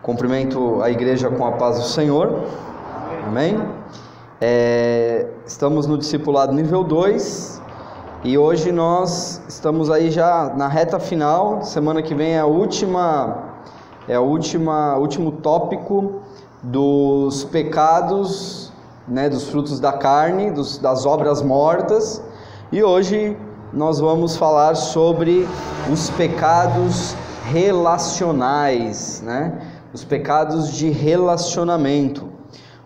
Cumprimento a igreja com a paz do Senhor. Amém? Estamos no discipulado nível 2 e hoje nós estamos aí já na reta final. Semana que vem é o último tópico dos pecados, né, dos frutos da carne, das obras mortas. E hoje nós vamos falar sobre os pecados relacionais, né? Os pecados de relacionamento.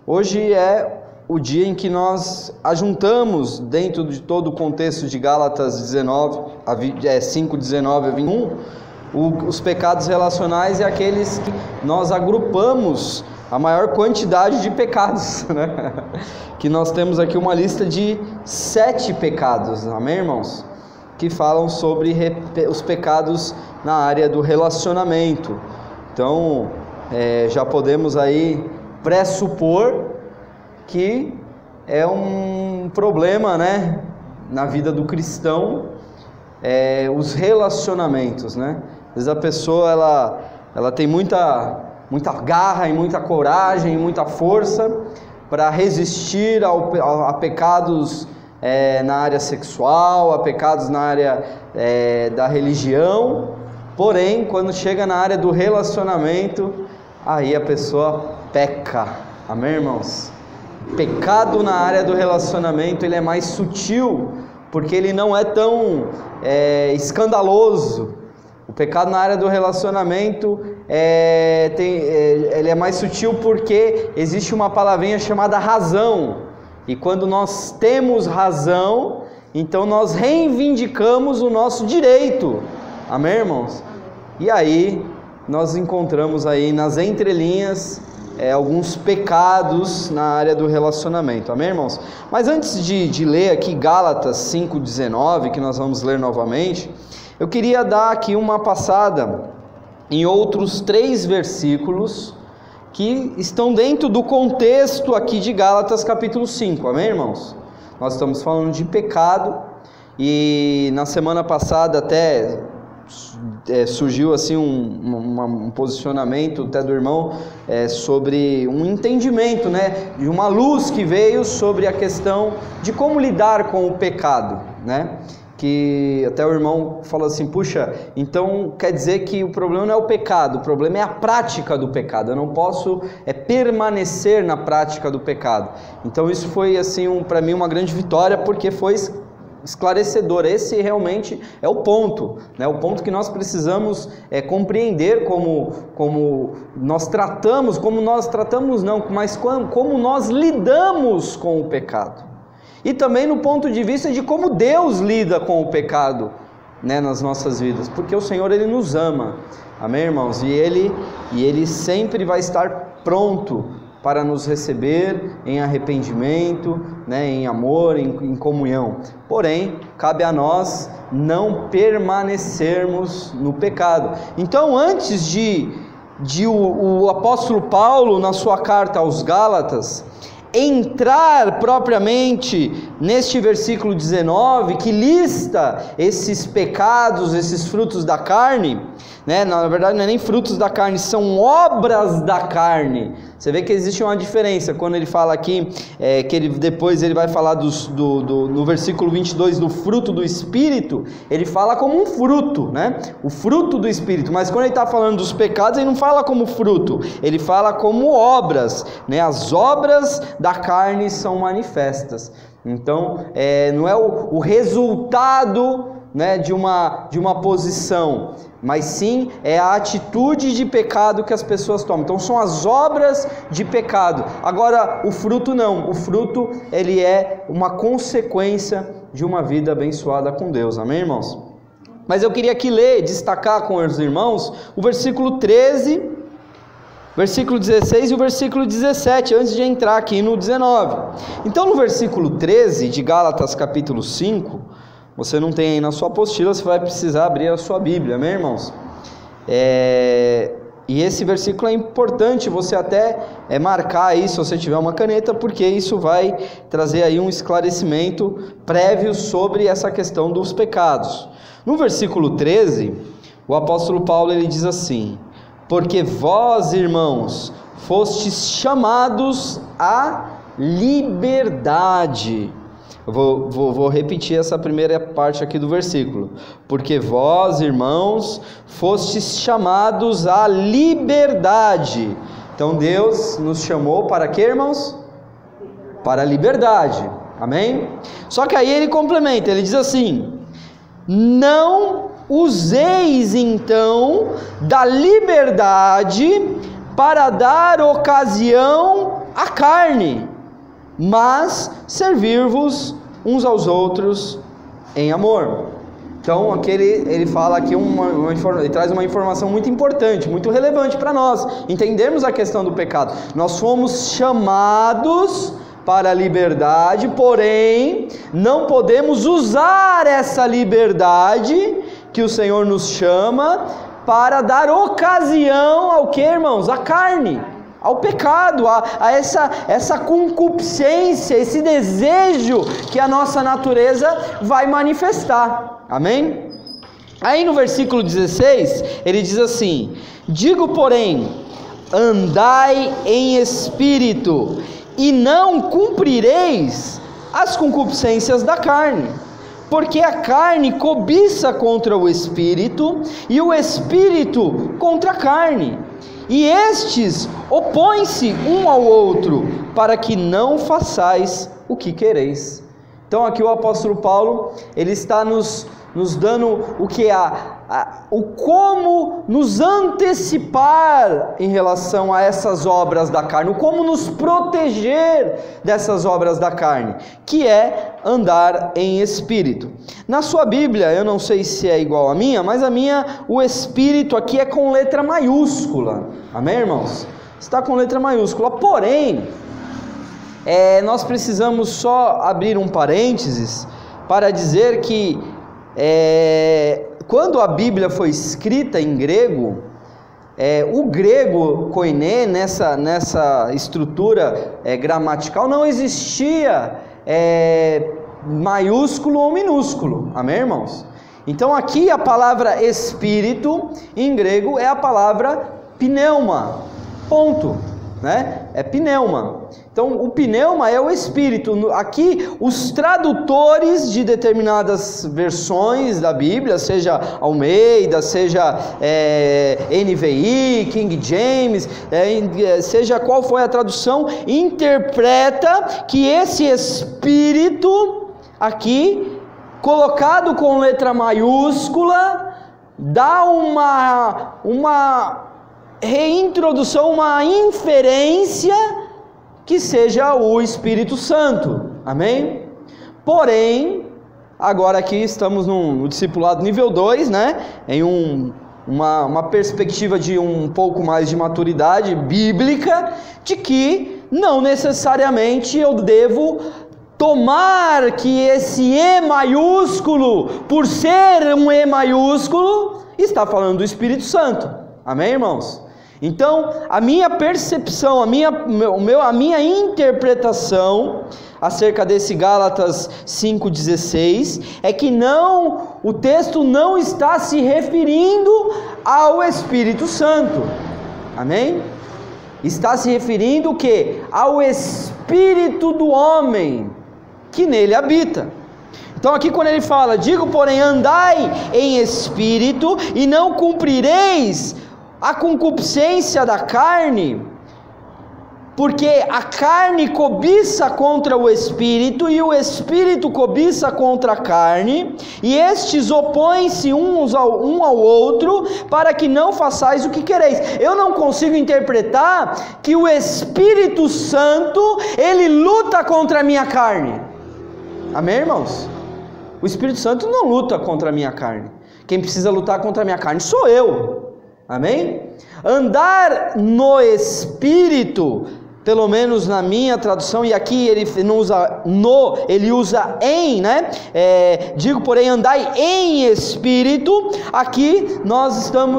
Hoje é o dia em que nós ajuntamos, dentro de todo o contexto de Gálatas 5, 19 a 21, os pecados relacionais e aqueles que nós agrupamos a maior quantidade de pecados, né? Que nós temos aqui uma lista de 7 pecados, amém, irmãos? Que falam sobre os pecados na área do relacionamento. Então, já podemos aí pressupor que é um problema, né, na vida do cristão, os relacionamentos, né? Às vezes a pessoa ela tem muita garra e muita coragem e muita força para resistir a pecados na área sexual, a pecados na área da religião. Porém, quando chega na área do relacionamento, aí a pessoa peca. Amém, irmãos? O pecado na área do relacionamento, ele é mais sutil, porque ele não é tão escandaloso. O pecado na área do relacionamento, ele é mais sutil porque existe uma palavrinha chamada razão. E quando nós temos razão, então nós reivindicamos o nosso direito. Amém, irmãos? E aí nós encontramos aí nas entrelinhas alguns pecados na área do relacionamento. Amém, irmãos? Mas antes de ler aqui Gálatas 5,19, que nós vamos ler novamente, eu queria dar aqui uma passada em outros 3 versículos que estão dentro do contexto aqui de Gálatas capítulo 5. Amém, irmãos? Nós estamos falando de pecado e na semana passada até surgiu assim um posicionamento até do irmão sobre um entendimento, né, de uma luz que veio sobre a questão de como lidar com o pecado, né? Que até o irmão falou assim: puxa, então quer dizer que o problema não é o pecado, o problema é a prática do pecado. Eu não posso permanecer na prática do pecado. Então isso foi assim para mim uma grande vitória, porque foi esclarecedor. Esse realmente é o ponto, né? O ponto que nós precisamos compreender como nós tratamos não, mas como nós lidamos com o pecado. E também no ponto de vista de como Deus lida com o pecado, né, nas nossas vidas, porque o Senhor, Ele nos ama, amém, irmãos? E Ele sempre vai estar pronto para nos receber em arrependimento, né, em amor, em comunhão. Porém, cabe a nós não permanecermos no pecado. Então, antes o apóstolo Paulo, na sua carta aos Gálatas, entrar propriamente neste versículo 19, que lista esses pecados, esses frutos da carne, né? Na verdade não é nem frutos da carne, são obras da carne. Você vê que existe uma diferença quando ele fala aqui, que depois ele vai falar no versículo 22 do fruto do Espírito. Ele fala como um fruto, né? O fruto do Espírito. Mas quando ele está falando dos pecados, ele não fala como fruto, ele fala como obras, né? As obras da carne são manifestas. Então não é o resultado, né, de uma posição, mas sim é a atitude de pecado que as pessoas tomam. Então são as obras de pecado. Agora o fruto não, o fruto ele é uma consequência de uma vida abençoada com Deus, amém, irmãos? Mas eu queria aqui destacar com os irmãos o versículo 13, versículo 16 e o versículo 17, antes de entrar aqui no 19. Então no versículo 13 de Gálatas capítulo 5, você não tem aí na sua apostila, você vai precisar abrir a sua Bíblia, amém, irmãos? E esse versículo é importante você até marcar aí, se você tiver uma caneta, porque isso vai trazer aí um esclarecimento prévio sobre essa questão dos pecados. No versículo 13, o apóstolo Paulo ele diz assim: porque vós, irmãos, fostes chamados à liberdade. Eu vou repetir essa primeira parte aqui do versículo. Porque vós, irmãos, fostes chamados à liberdade. Então Deus nos chamou para quê, irmãos? Para a liberdade. Amém? Só que aí ele complementa, ele diz assim: não useis então da liberdade para dar ocasião à carne, mas servir-vos uns aos outros em amor. Então aqui ele fala aqui, ele traz uma informação muito importante, muito relevante para nós entendermos a questão do pecado. Nós fomos chamados para a liberdade, porém não podemos usar essa liberdade que o Senhor nos chama para dar ocasião ao que, irmãos? À carne, ao pecado, a essa concupiscência, esse desejo que a nossa natureza vai manifestar. Amém? Aí no versículo 16, ele diz assim: digo, porém, andai em espírito, e não cumprireis as concupiscências da carne, porque a carne cobiça contra o espírito, e o espírito contra a carne, e estes opõem-se um ao outro, para que não façais o que quereis. Então aqui o apóstolo Paulo, ele está nos dando o que o como nos antecipar em relação a essas obras da carne, o como nos proteger dessas obras da carne, que é andar em espírito. Na sua Bíblia, eu não sei se é igual à minha, mas a minha, o espírito aqui é com letra maiúscula. Amém, irmãos? Está com letra maiúscula. Porém, nós precisamos só abrir um parênteses para dizer que quando a Bíblia foi escrita em grego, o grego koiné, nessa estrutura gramatical, não existia maiúsculo ou minúsculo. Amém, irmãos? Então aqui a palavra espírito em grego é a palavra pneuma, ponto, né? É pneuma. Então o pneuma é o espírito. Aqui os tradutores de determinadas versões da Bíblia, seja Almeida, seja NVI, King James, seja qual for a tradução, interpreta que esse espírito aqui, colocado com letra maiúscula, dá uma reintrodução, uma inferência que seja o Espírito Santo. Amém? Porém, agora aqui estamos no discipulado nível 2, né? Em uma perspectiva de um pouco mais de maturidade bíblica, de que não necessariamente eu devo tomar que esse E maiúsculo, por ser um E maiúsculo, está falando do Espírito Santo. Amém, irmãos? Então, a minha percepção, a minha interpretação acerca desse Gálatas 5,16 é que o texto não está se referindo ao Espírito Santo. Amém? Está se referindo o quê? Ao Espírito do homem que nele habita. Então aqui quando ele fala, digo porém, andai em espírito e não cumprireis a concupiscência da carne, porque a carne cobiça contra o espírito e o espírito cobiça contra a carne, e estes opõem-se um ao outro, para que não façais o que quereis. Eu não consigo interpretar que o Espírito Santo, ele luta contra a minha carne. Amém, irmãos? O Espírito Santo não luta contra a minha carne. Quem precisa lutar contra a minha carne sou eu. Amém? Andar no Espírito, pelo menos na minha tradução, e aqui ele não usa no, ele usa em, né? Digo, porém, andai em Espírito. Aqui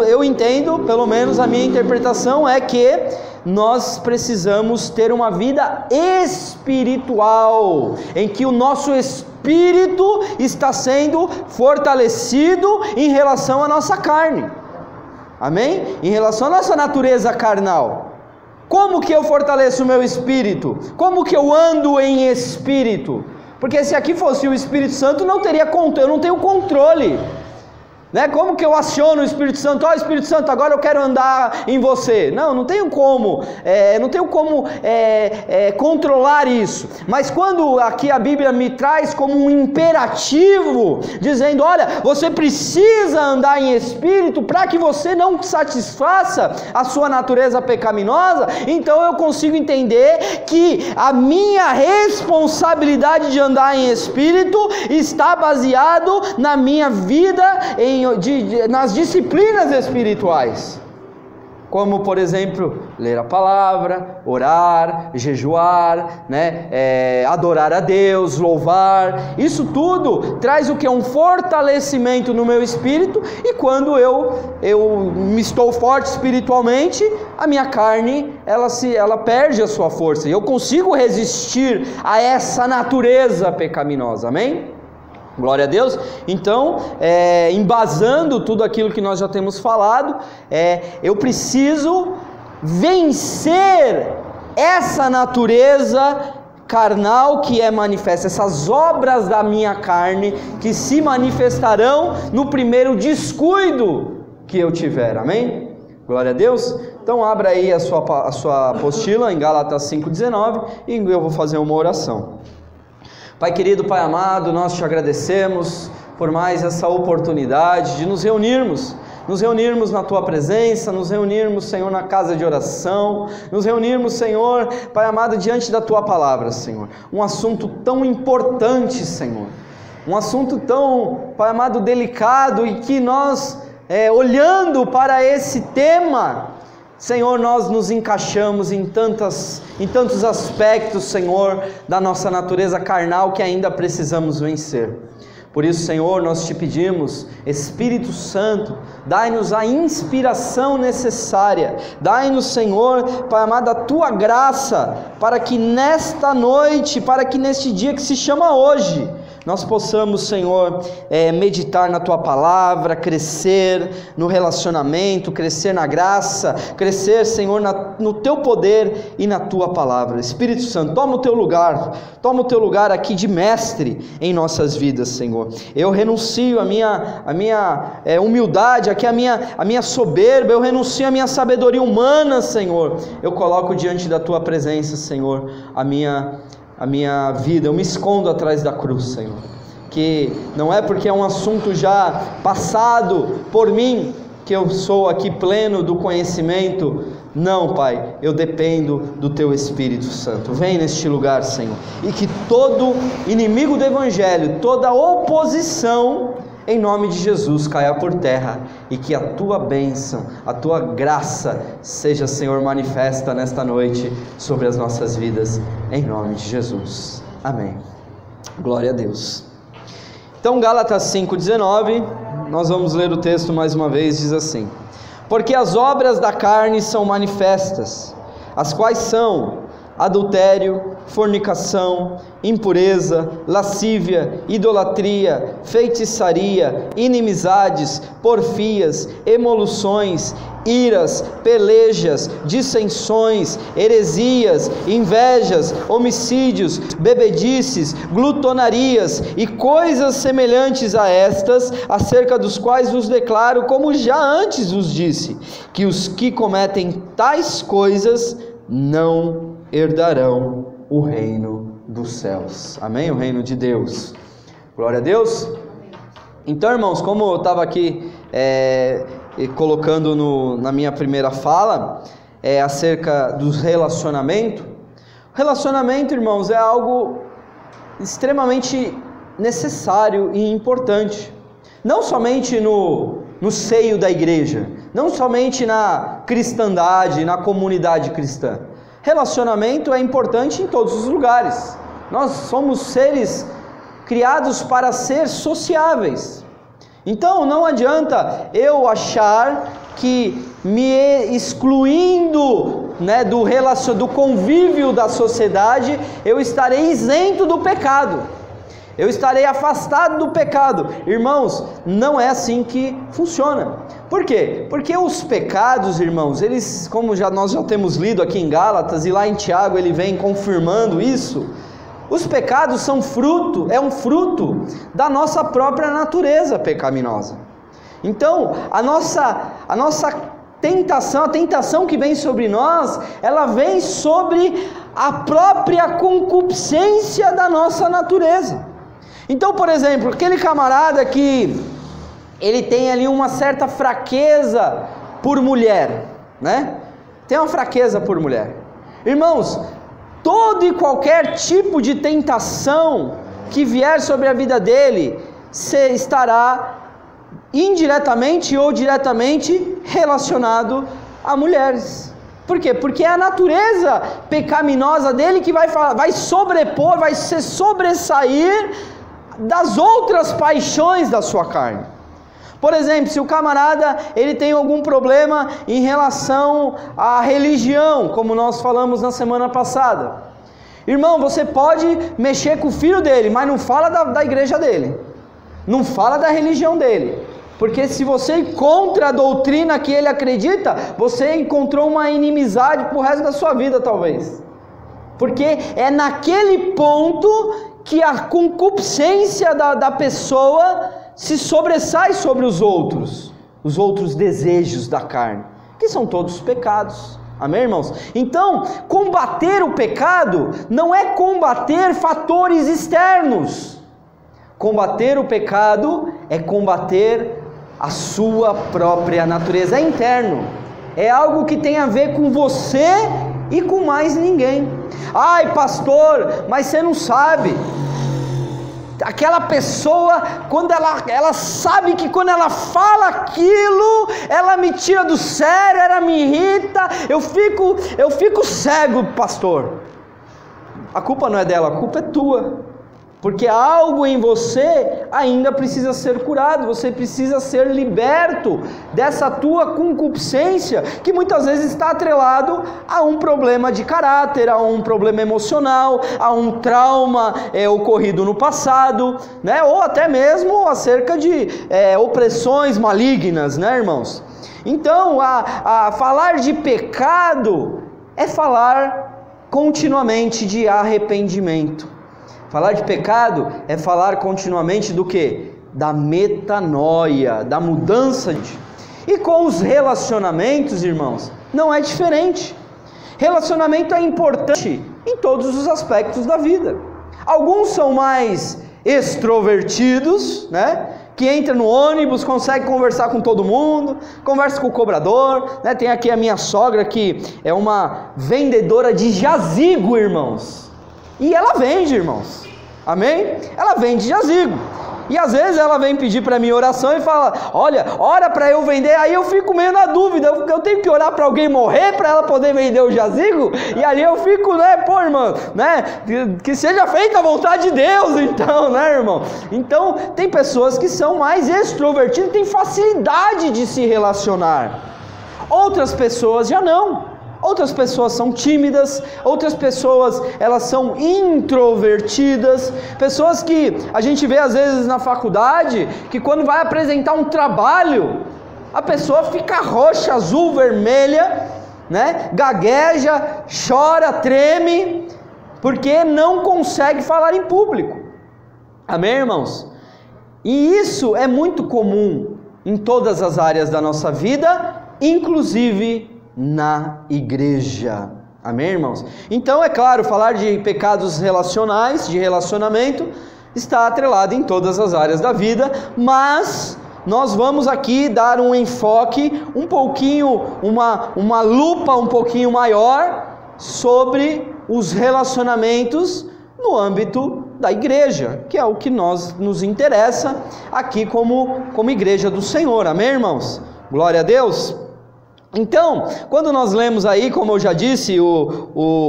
eu entendo, pelo menos a minha interpretação é que nós precisamos ter uma vida espiritual, em que o nosso espírito está sendo fortalecido em relação à nossa carne. Amém? Em relação à nossa natureza carnal. Como que eu fortaleço o meu espírito? Como que eu ando em espírito? Porque se aqui fosse o Espírito Santo, eu não tenho controle. Né? Como que eu aciono o Espírito Santo? Espírito Santo, agora eu quero andar em você. Não tenho como, controlar isso. Mas quando aqui a Bíblia me traz como um imperativo, dizendo, olha, você precisa andar em Espírito para que você não satisfaça a sua natureza pecaminosa, então eu consigo entender que a minha responsabilidade de andar em Espírito está baseado na minha vida nas disciplinas espirituais, como por exemplo, ler a palavra, orar, jejuar, adorar a Deus, louvar. Isso tudo traz o que? Um fortalecimento no meu espírito, e quando eu me estou forte espiritualmente, a minha carne, ela perde a sua força, e eu consigo resistir a essa natureza pecaminosa, amém? Glória a Deus. Então, embasando tudo aquilo que nós já temos falado, eu preciso vencer essa natureza carnal que é manifesta, essas obras da minha carne que se manifestarão no primeiro descuido que eu tiver, amém? Glória a Deus. Então abra aí a sua apostila em Gálatas 5,19 e eu vou fazer uma oração. Pai querido, Pai amado, nós te agradecemos por mais essa oportunidade de nos reunirmos na Tua presença, nos reunirmos, Senhor, na casa de oração, nos reunirmos, Senhor, Pai amado, diante da Tua palavra, Senhor. Um assunto tão importante, Senhor, um assunto tão, Pai amado, delicado, e que nós, olhando para esse tema, Senhor, nós nos encaixamos em tantos aspectos, Senhor, da nossa natureza carnal que ainda precisamos vencer. Por isso, Senhor, nós te pedimos, Espírito Santo, dai-nos a inspiração necessária, dai-nos, Senhor, Pai amado, a Tua graça, para que nesta noite, para que neste dia que se chama hoje, nós possamos, Senhor, meditar na Tua palavra, crescer no relacionamento, crescer na graça, crescer, Senhor, no Teu poder e na Tua palavra. Espírito Santo, toma o Teu lugar aqui de mestre em nossas vidas, Senhor. Eu renuncio a minha humildade, aqui a minha soberba, eu renuncio a minha sabedoria humana, Senhor. Eu coloco diante da Tua presença, Senhor, a minha vida, eu me escondo atrás da cruz, Senhor, que não é porque é um assunto já passado por mim, que eu sou aqui pleno do conhecimento, não, Pai, eu dependo do Teu Espírito Santo. Vem neste lugar, Senhor, e que todo inimigo do Evangelho, toda oposição, em nome de Jesus, caia por terra, e que a Tua bênção, a Tua graça seja, Senhor, manifesta nesta noite sobre as nossas vidas, em nome de Jesus, amém. Glória a Deus. Então, Gálatas 5,19, nós vamos ler o texto mais uma vez, diz assim: porque as obras da carne são manifestas, as quais são adultério, fornicação, impureza, lascívia, idolatria, feitiçaria, inimizades, porfias, emoluções, iras, pelejas, dissensões, heresias, invejas, homicídios, bebedices, glutonarias e coisas semelhantes a estas, acerca dos quais vos declaro, como já antes vos disse, que os que cometem tais coisas não herdarão o reino dos céus. Amém? O reino de Deus. Glória a Deus. Então, irmãos, como eu estava aqui colocando na minha primeira fala, acerca do relacionamento. Relacionamento, irmãos, é algo extremamente necessário e importante. Não somente no seio da igreja, não somente na cristandade, na comunidade cristã. Relacionamento é importante em todos os lugares. Nós somos seres criados para ser sociáveis. Então não adianta eu achar que me excluindo, do convívio da sociedade, eu estarei isento do pecado. Eu estarei afastado do pecado. Irmãos, não é assim que funciona. Por quê? Porque os pecados, irmãos, eles, como nós já temos lido aqui em Gálatas, e lá em Tiago ele vem confirmando isso, os pecados são um fruto da nossa própria natureza pecaminosa. Então, a nossa tentação, a tentação que vem sobre nós, ela vem sobre a própria concupiscência da nossa natureza. Então, por exemplo, aquele camarada que ele tem ali uma certa fraqueza por mulher, né? Tem uma fraqueza por mulher. Irmãos, todo e qualquer tipo de tentação que vier sobre a vida dele, estará indiretamente ou diretamente relacionado a mulheres. Por quê? Porque é a natureza pecaminosa dele que vai sobrepor, vai se sobressair das outras paixões da sua carne. Por exemplo, se o camarada ele tem algum problema em relação à religião, como nós falamos na semana passada, irmão, você pode mexer com o filho dele, mas não fala da igreja dele, não fala da religião dele, porque se você ir contra a doutrina que ele acredita, você encontrou uma inimizade pro resto da sua vida, talvez, porque é naquele ponto que a concupiscência da pessoa se sobressai sobre os outros desejos da carne, que são todos pecados. Amém, irmãos? Então, combater o pecado não é combater fatores externos. Combater o pecado é combater a sua própria natureza, é interno. É algo que tem a ver com você e com mais ninguém. Ai, pastor, mas você não sabe. Aquela pessoa, quando ela sabe que quando ela fala aquilo, ela me tira do sério, ela me irrita, eu fico cego, pastor. A culpa não é dela, a culpa é tua. Porque algo em você ainda precisa ser curado, você precisa ser liberto dessa tua concupiscência, que muitas vezes está atrelado a um problema de caráter, a um problema emocional, a um trauma ocorrido no passado, né? Ou até mesmo acerca de opressões malignas, né, irmãos? Então, a falar de pecado é falar continuamente de arrependimento. Falar de pecado é falar continuamente do quê? Da metanoia, da mudança de... E com os relacionamentos, irmãos, não é diferente. Relacionamento é importante em todos os aspectos da vida. Alguns são mais extrovertidos, né? Que entra no ônibus, consegue conversar com todo mundo, conversa com o cobrador, né? Tem aqui a minha sogra que é uma vendedora de jazigo, irmãos. E ela vende, irmãos, amém? Ela vende jazigo, e às vezes ela vem pedir para mim oração e fala, olha, ora para eu vender, aí eu fico meio na dúvida, eu tenho que orar para alguém morrer para ela poder vender o jazigo, e ali eu fico, né, pô, irmão, né, que seja feita a vontade de Deus, então, né, irmão? Então, tem pessoas que são mais extrovertidas, têm facilidade de se relacionar, outras pessoas já não. Outras pessoas são tímidas, outras pessoas elas são introvertidas, pessoas que a gente vê às vezes na faculdade, que quando vai apresentar um trabalho, a pessoa fica roxa, azul, vermelha, né? Gagueja, chora, treme, porque não consegue falar em público. Amém, irmãos? E isso é muito comum em todas as áreas da nossa vida, inclusive na igreja. Amém, irmãos? Então, é claro, falar de pecados relacionais, de relacionamento, está atrelado em todas as áreas da vida, mas nós vamos aqui dar um enfoque um pouquinho, uma lupa um pouquinho maior sobre os relacionamentos no âmbito da igreja, que é o que nos interessa aqui como igreja do Senhor. Amém, irmãos? Glória a Deus. Então, quando nós lemos aí, como eu já disse,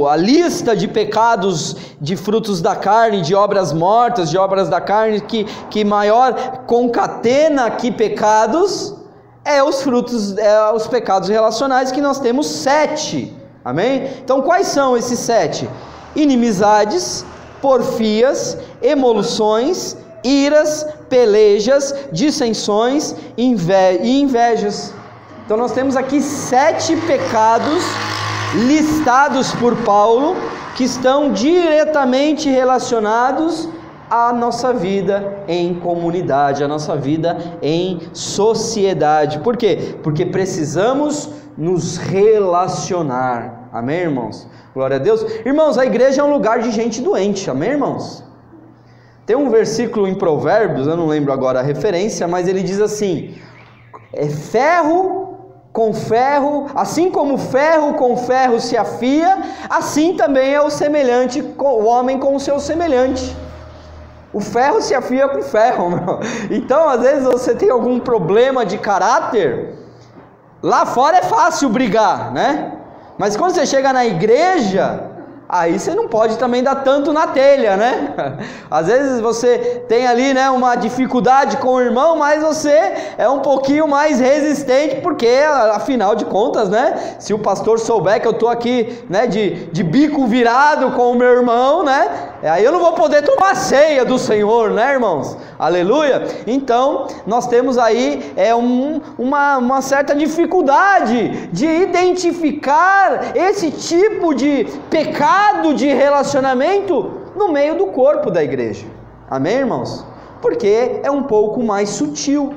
a lista de pecados de frutos da carne, de obras mortas, de obras da carne, que maior concatena que pecados, os pecados relacionais, que nós temos 7, amém? Então, quais são esses 7? Inimizades, porfias, emoluções, iras, pelejas, dissensões e invejas. Então nós temos aqui 7 pecados listados por Paulo, que estão diretamente relacionados à nossa vida em comunidade, à nossa vida em sociedade. Por quê? Porque precisamos nos relacionar. Amém, irmãos? Glória a Deus. Irmãos, a igreja é um lugar de gente doente. Amém, irmãos? Tem um versículo em Provérbios, eu não lembro agora a referência, mas ele diz assim: ferro com ferro, assim como ferro com ferro se afia, assim também é o homem com o seu semelhante. O ferro se afia com ferro, meu. Então, às vezes você tem algum problema de caráter, lá fora é fácil brigar, né? Mas quando você chega na igreja, aí você não pode também dar tanto na telha, né? Às vezes você tem ali, né, uma dificuldade com o irmão, mas você é um pouquinho mais resistente, porque afinal de contas, né, se o pastor souber que eu estou aqui, né, de bico virado com o meu irmão, né, aí eu não vou poder tomar a ceia do Senhor, né, irmãos? Aleluia! Então, nós temos aí uma certa dificuldade de identificar esse tipo de pecado de relacionamento no meio do corpo da igreja. Amém, irmãos? Porque é um pouco mais sutil.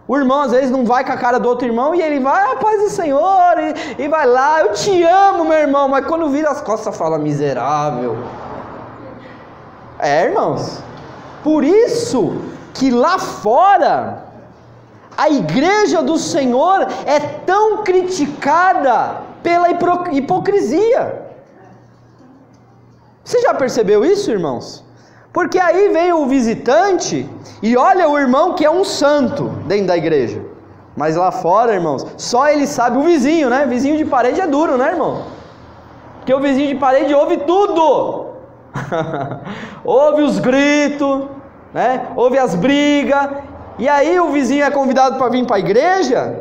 O irmão às vezes não vai com a cara do outro irmão e ele vai, paz do Senhor, e vai lá, eu te amo, meu irmão, mas quando vira as costas fala, miserável. Irmãos, por isso que lá fora a igreja do Senhor é tão criticada pela hipocrisia. Você já percebeu isso, irmãos? Porque aí vem o visitante e olha o irmão que é um santo dentro da igreja, mas lá fora, irmãos, só ele sabe, o vizinho, né? Vizinho de parede é duro, né, irmão? Porque o vizinho de parede ouve tudo. Ouve os gritos, né? Ouve as brigas. E aí o vizinho é convidado para vir para a igreja,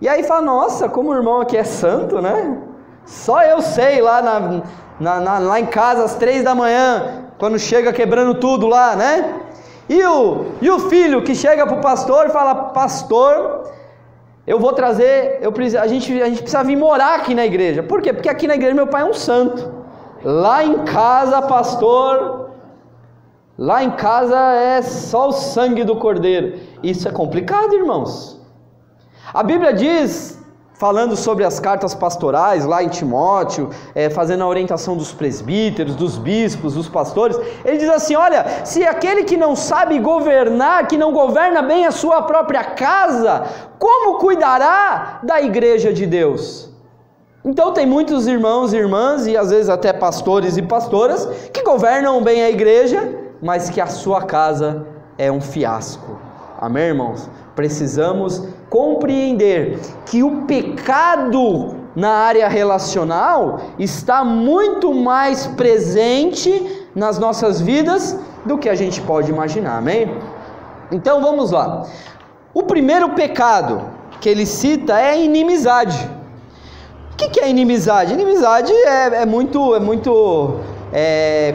e aí fala, nossa, como o irmão aqui é santo, né? Só eu sei lá lá em casa às 3 da manhã, quando chega quebrando tudo lá, né? E o filho que chega para o pastor e fala, pastor, eu vou trazer, a gente precisa vir morar aqui na igreja. Por quê? Porque aqui na igreja meu pai é um santo. Lá em casa, pastor, lá em casa é só o sangue do cordeiro. Isso é complicado, irmãos. A Bíblia diz, falando sobre as cartas pastorais lá em Timóteo, fazendo a orientação dos presbíteros, dos bispos, dos pastores, ele diz assim, olha, se aquele que não sabe governar, que não governa bem a sua própria casa, como cuidará da igreja de Deus? Então tem muitos irmãos e irmãs, e às vezes até pastores e pastoras, que governam bem a igreja, mas que a sua casa é um fiasco. Amém, irmãos? Precisamos compreender que o pecado na área relacional está muito mais presente nas nossas vidas do que a gente pode imaginar, amém? Então vamos lá. O primeiro pecado que ele cita é a inimizade. O que é inimizade? Inimizade é muito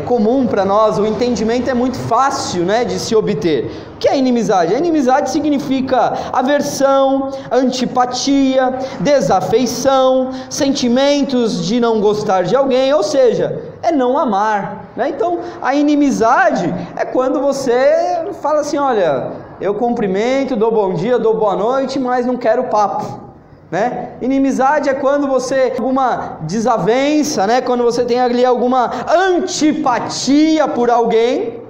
comum para nós, o entendimento é muito fácil, né, de se obter. O que é inimizade? A inimizade significa aversão, antipatia, desafeição, sentimentos de não gostar de alguém, ou seja, é não amar, né? Então a inimizade é quando você fala assim, olha, eu cumprimento, dou bom dia, dou boa noite, mas não quero papo, né? Inimizade é quando você tem alguma desavença, né? Quando você tem ali alguma antipatia por alguém.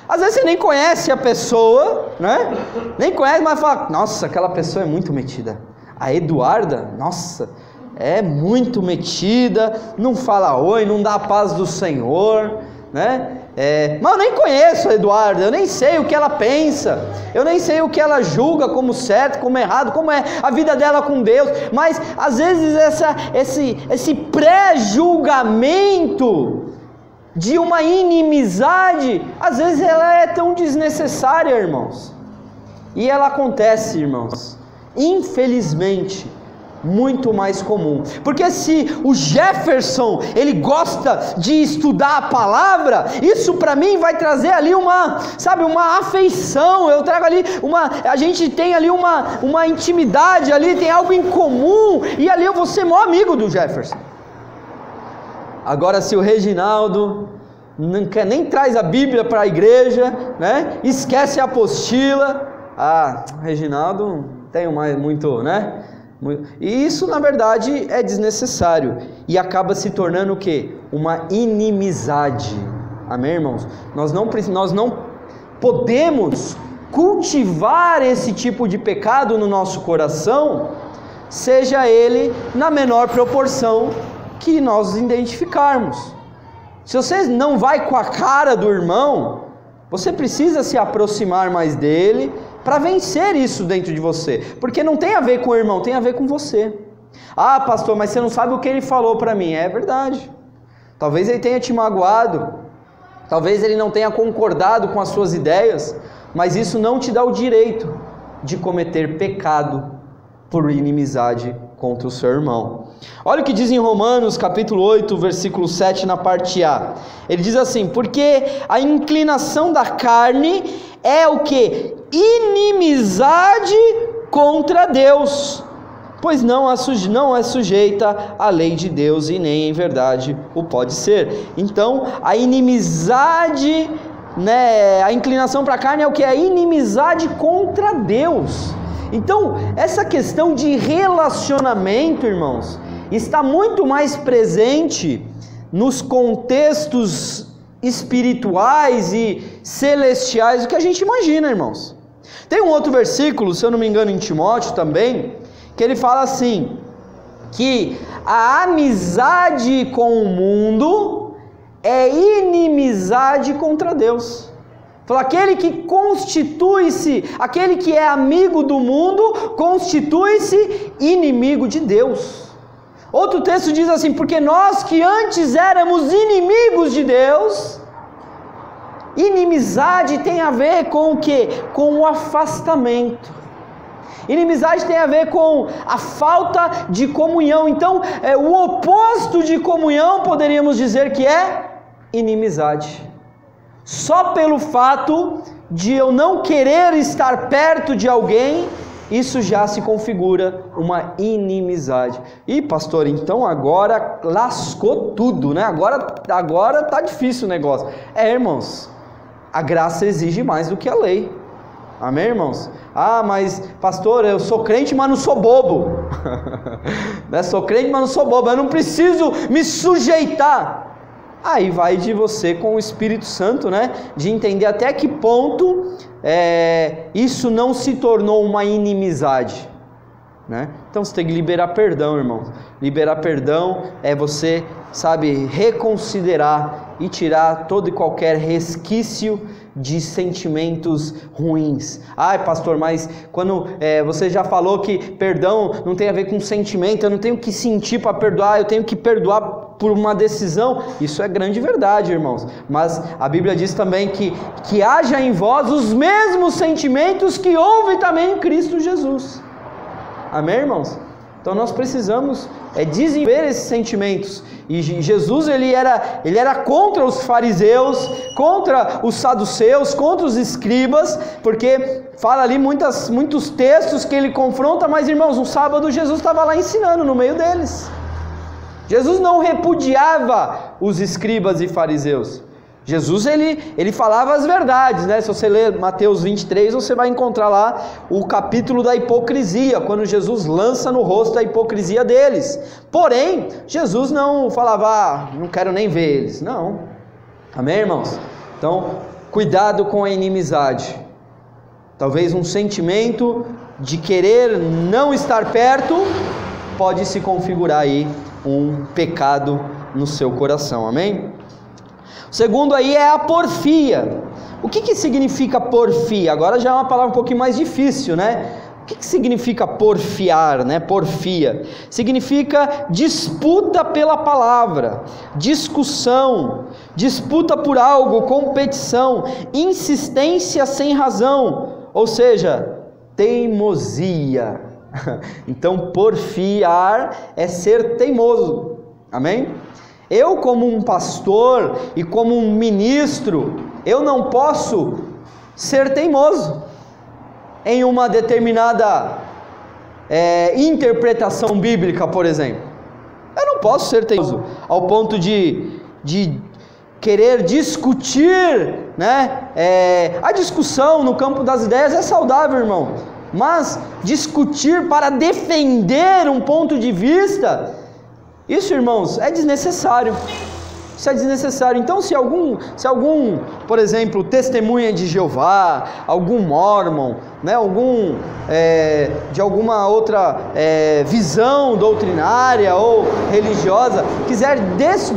Às vezes você nem conhece a pessoa, né? Nem conhece, mas fala, nossa, aquela pessoa é muito metida. A Eduarda, nossa, é muito metida, não fala oi, não dá a paz do Senhor, né? Mas eu nem conheço a Eduarda, eu nem sei o que ela pensa, eu nem sei o que ela julga como certo, como errado, como é a vida dela com Deus, mas às vezes esse pré-julgamento de uma inimizade, às vezes ela é tão desnecessária, irmãos, e ela acontece, irmãos, infelizmente, muito mais comum. Porque se o Jefferson, ele gosta de estudar a palavra, isso para mim vai trazer ali uma afeição, eu trago ali a gente tem ali uma intimidade ali, tem algo em comum, e ali eu vou ser maior amigo do Jefferson. Agora se o Reginaldo nem traz a Bíblia para a igreja, né? Esquece a apostila, Reginaldo tem muito, né? E isso na verdade é desnecessário e acaba se tornando o quê? Uma inimizade. Amém, irmãos? Nós não podemos cultivar esse tipo de pecado no nosso coração, seja ele na menor proporção que nós identificarmos. Se você não vai com a cara do irmão, você precisa se aproximar mais dele para vencer isso dentro de você, porque não tem a ver com o irmão, tem a ver com você. Pastor, mas você não sabe o que ele falou para mim. É verdade, talvez ele tenha te magoado, talvez ele não tenha concordado com as suas ideias, mas isso não te dá o direito de cometer pecado por inimizade contra o seu irmão. Olha o que diz em Romanos capítulo 8, versículo 7, na parte A. Ele diz assim: porque a inclinação da carne é o que? Inimizade contra Deus, pois não é sujeita à lei de Deus e nem em verdade o pode ser. Então a inimizade, a inclinação para a carne é o que? A inimizade contra Deus. Então essa questão de relacionamento, irmãos, está muito mais presente nos contextos espirituais e celestiais do que a gente imagina, irmãos. Tem um outro versículo, se eu não me engano, em Timóteo também, que ele fala assim, que a amizade com o mundo é inimizade contra Deus. Fala, aquele que é amigo do mundo, constitui-se inimigo de Deus. Outro texto diz assim: porque nós que antes éramos inimigos de Deus. Inimizade tem a ver com o quê? Com o afastamento. Inimizade tem a ver com a falta de comunhão. Então, o oposto de comunhão poderíamos dizer que é inimizade. Só pelo fato de eu não querer estar perto de alguém, isso já se configura uma inimizade. E pastor, então agora lascou tudo, né? Agora tá difícil o negócio. Irmãos, a graça exige mais do que a lei. Amém, irmãos? Mas pastor, eu sou crente, mas não sou bobo. Sou crente, mas não sou bobo. Eu não preciso me sujeitar. Aí vai de você com o Espírito Santo, né? De entender até que ponto isso não se tornou uma inimizade, né? Então você tem que liberar perdão, irmãos. Liberar perdão é você, reconsiderar e tirar todo e qualquer resquício de sentimentos ruins. Pastor, mas quando você já falou que perdão não tem a ver com sentimento, eu não tenho que sentir para perdoar, eu tenho que perdoar por uma decisão. Isso é grande verdade, irmãos, mas a Bíblia diz também que haja em vós os mesmos sentimentos que houve também em Cristo Jesus. Amém, irmãos? Então nós precisamos desenvolver esses sentimentos. E Jesus ele era contra os fariseus, contra os saduceus, contra os escribas, porque fala ali muitos textos que ele confronta. Mas, irmãos, no sábado Jesus estava lá ensinando no meio deles. Jesus não repudiava os escribas e fariseus. Jesus ele falava as verdades, né? Se você ler Mateus 23, você vai encontrar lá o capítulo da hipocrisia, quando Jesus lança no rosto a hipocrisia deles. Porém, Jesus não falava, não quero nem ver eles. Não. Amém, irmãos? Então, cuidado com a inimizade. Talvez um sentimento de querer não estar perto pode se configurar aí um pecado no seu coração. Amém? Segundo aí é a porfia. O que significa porfia? Agora já é uma palavra um pouquinho mais difícil, né? O que significa porfiar, né? Porfia significa disputa pela palavra, discussão, disputa por algo, competição, insistência sem razão, ou seja, teimosia. Então, porfiar é ser teimoso. Amém? Eu, como um pastor e como um ministro, eu não posso ser teimoso em uma determinada interpretação bíblica, por exemplo. Eu não posso ser teimoso ao ponto de querer discutir, né? A discussão no campo das ideias é saudável, irmão, mas discutir para defender um ponto de vista, isso, irmãos, é desnecessário. Isso é desnecessário. Então, se algum, por exemplo, testemunha de Jeová, algum Mórmon, né, de alguma outra visão doutrinária ou religiosa, quiser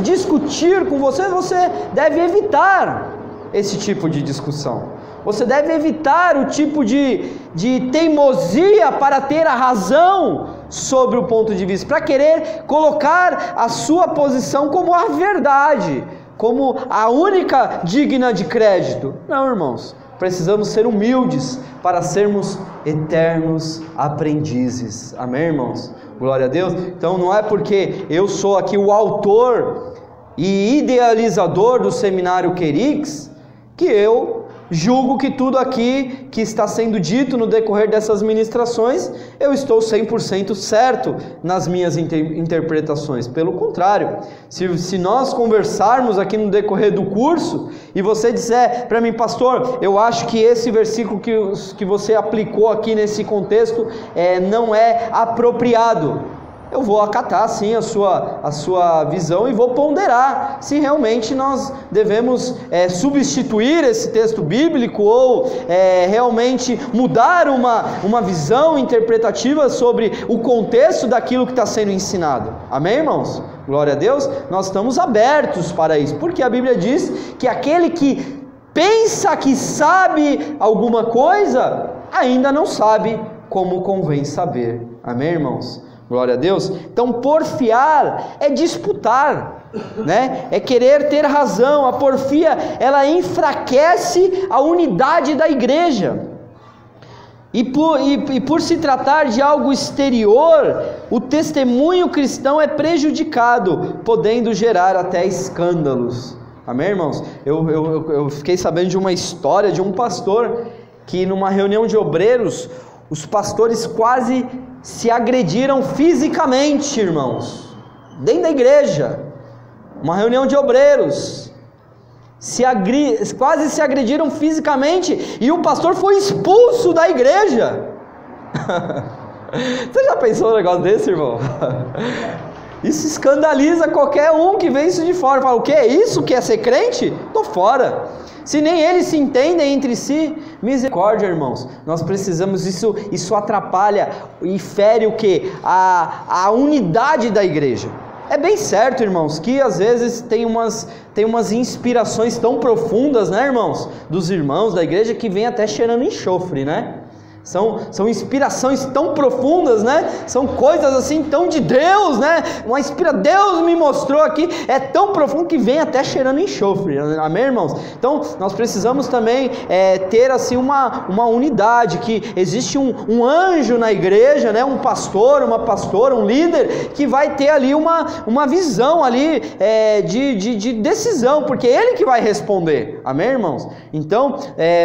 discutir com você, você deve evitar esse tipo de discussão. Você deve evitar o tipo de teimosia para ter a razão sobre o ponto de vista, para querer colocar a sua posição como a verdade, como a única digna de crédito. Não, irmãos, precisamos ser humildes para sermos eternos aprendizes. Amém, irmãos? Glória a Deus. Então não é porque eu sou aqui o autor e idealizador do Seminário Querix que eu julgo que tudo aqui que está sendo dito no decorrer dessas ministrações, eu estou 100% certo nas minhas interpretações. Pelo contrário, se nós conversarmos aqui no decorrer do curso, e você disser para mim, pastor, eu acho que esse versículo que você aplicou aqui nesse contexto não é apropriado, eu vou acatar sim a sua visão e vou ponderar se realmente nós devemos substituir esse texto bíblico ou realmente mudar uma visão interpretativa sobre o contexto daquilo que está sendo ensinado. Amém, irmãos? Glória a Deus. Nós estamos abertos para isso, porque a Bíblia diz que aquele que pensa que sabe alguma coisa ainda não sabe como convém saber. Amém, irmãos? Glória a Deus. Então, porfiar é disputar, né? É querer ter razão. A porfia, ela enfraquece a unidade da igreja. E por se tratar de algo exterior, o testemunho cristão é prejudicado, podendo gerar até escândalos. Amém, irmãos? Eu fiquei sabendo de uma história de um pastor que numa reunião de obreiros, os pastores quase se agrediram fisicamente, irmãos, dentro da igreja. Uma reunião de obreiros, quase se agrediram fisicamente, e o pastor foi expulso da igreja. Você já pensou um negócio desse, irmão? Isso escandaliza qualquer um que vê isso de fora. Fala, o que é isso? Que é ser crente? Tô fora. Se nem eles se entendem entre si, misericórdia, irmãos. Nós precisamos, isso atrapalha e fere o que? A unidade da igreja. É bem certo, irmãos, que às vezes tem umas inspirações tão profundas, né, irmãos? Dos irmãos da igreja que vem até cheirando enxofre, né? São inspirações tão profundas, né? São coisas assim tão de Deus, né? Deus me mostrou aqui, é tão profundo que vem até cheirando enxofre. Amém, irmãos? Então nós precisamos também ter assim uma unidade, que existe um anjo na igreja, né? Um pastor, uma pastora, um líder que vai ter ali uma visão ali de decisão, porque é ele que vai responder. Amém, irmãos? Então,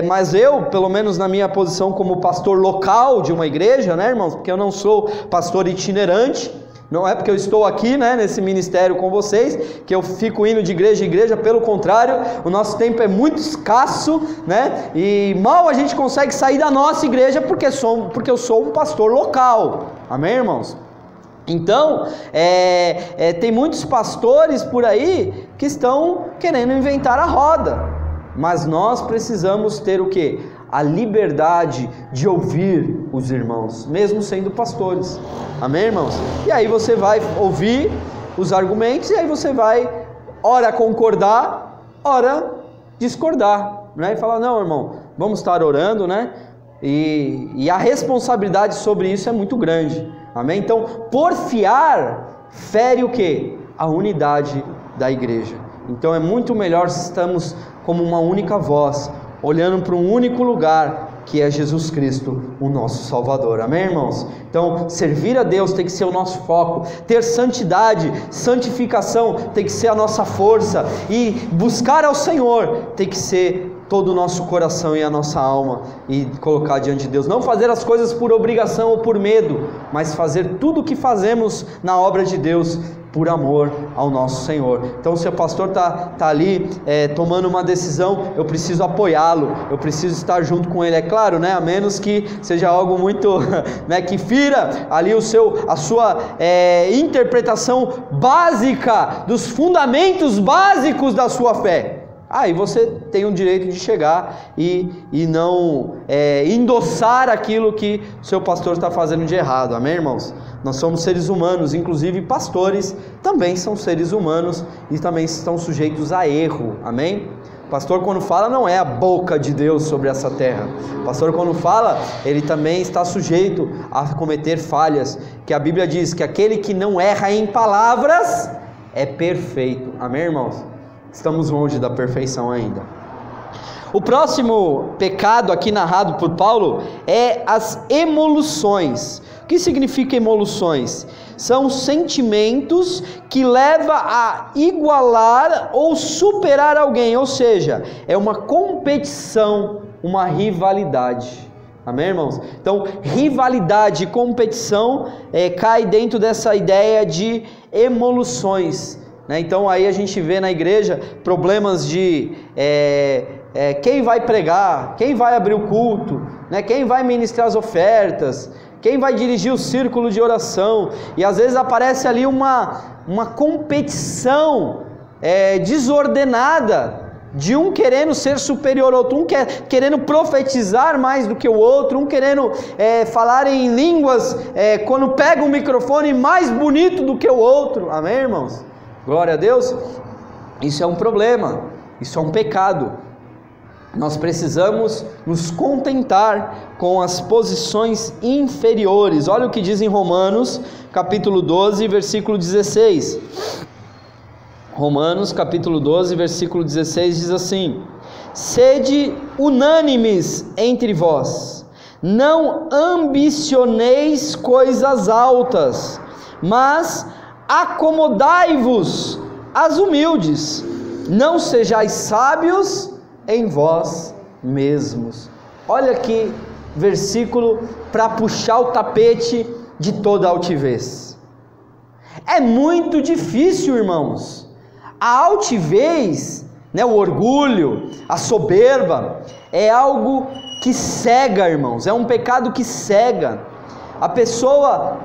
mas eu, pelo menos na minha posição como pastor local de uma igreja, né, irmãos? Porque eu não sou pastor itinerante, não é porque eu estou aqui, né, nesse ministério com vocês, que eu fico indo de igreja em igreja. Pelo contrário, o nosso tempo é muito escasso, né, e mal a gente consegue sair da nossa igreja porque eu sou um pastor local. Amém, irmãos? Então, tem muitos pastores por aí que estão querendo inventar a roda, mas nós precisamos ter o quê? A liberdade de ouvir os irmãos, mesmo sendo pastores. Amém, irmãos? E aí você vai ouvir os argumentos, e aí você vai, ora concordar, ora discordar, né? E falar, não, irmão, vamos estar orando, né? E a responsabilidade sobre isso é muito grande. Amém? Então, porfiar fere o quê? A unidade da igreja. Então é muito melhor se estamos como uma única voz, olhando para um único lugar, que é Jesus Cristo, o nosso Salvador. Amém, irmãos? Então, servir a Deus tem que ser o nosso foco, ter santidade, santificação tem que ser a nossa força, e buscar ao Senhor tem que ser todo o nosso coração e a nossa alma, e colocar diante de Deus. Não fazer as coisas por obrigação ou por medo, mas fazer tudo o que fazemos na obra de Deus por amor ao nosso Senhor. Então, se o pastor está ali tomando uma decisão, eu preciso apoiá-lo, eu preciso estar junto com ele, é claro, né? A menos que seja algo muito, né, que fira ali a sua interpretação básica, dos fundamentos básicos da sua fé. Aí você tem o direito de chegar e não endossar aquilo que o seu pastor está fazendo de errado. Amém, irmãos? Nós somos seres humanos, inclusive pastores também são seres humanos e também estão sujeitos a erro. Amém? O pastor, quando fala, não é a boca de Deus sobre essa terra. O pastor, quando fala, ele também está sujeito a cometer falhas, que a Bíblia diz que aquele que não erra em palavras é perfeito. Amém, irmãos? Estamos longe da perfeição ainda. O próximo pecado aqui narrado por Paulo é as emoluções. O que significa emoluções? São sentimentos que levam a igualar ou superar alguém, ou seja, é uma competição, uma rivalidade. Amém, irmãos? Então, rivalidade e competição cai dentro dessa ideia de emoluções. Então aí a gente vê na igreja problemas de quem vai pregar, quem vai abrir o culto, né? Quem vai ministrar as ofertas, quem vai dirigir o círculo de oração, e às vezes aparece ali uma competição desordenada, de um querendo ser superior ao outro, um querendo profetizar mais do que o outro, um querendo falar em línguas, quando pega o microfone, mais bonito do que o outro. Amém, irmãos? Glória a Deus. Isso é um problema, isso é um pecado. Nós precisamos nos contentar com as posições inferiores. Olha o que diz em Romanos, capítulo 12, versículo 16. Romanos, capítulo 12, versículo 16 diz assim: sede unânimes entre vós, não ambicioneis coisas altas, mas acomodai-vos às humildes, não sejais sábios em vós mesmos. Olha que versículo para puxar o tapete de toda altivez. É muito difícil, irmãos. A altivez, né, o orgulho, a soberba, é algo que cega, irmãos. É um pecado que cega. A pessoa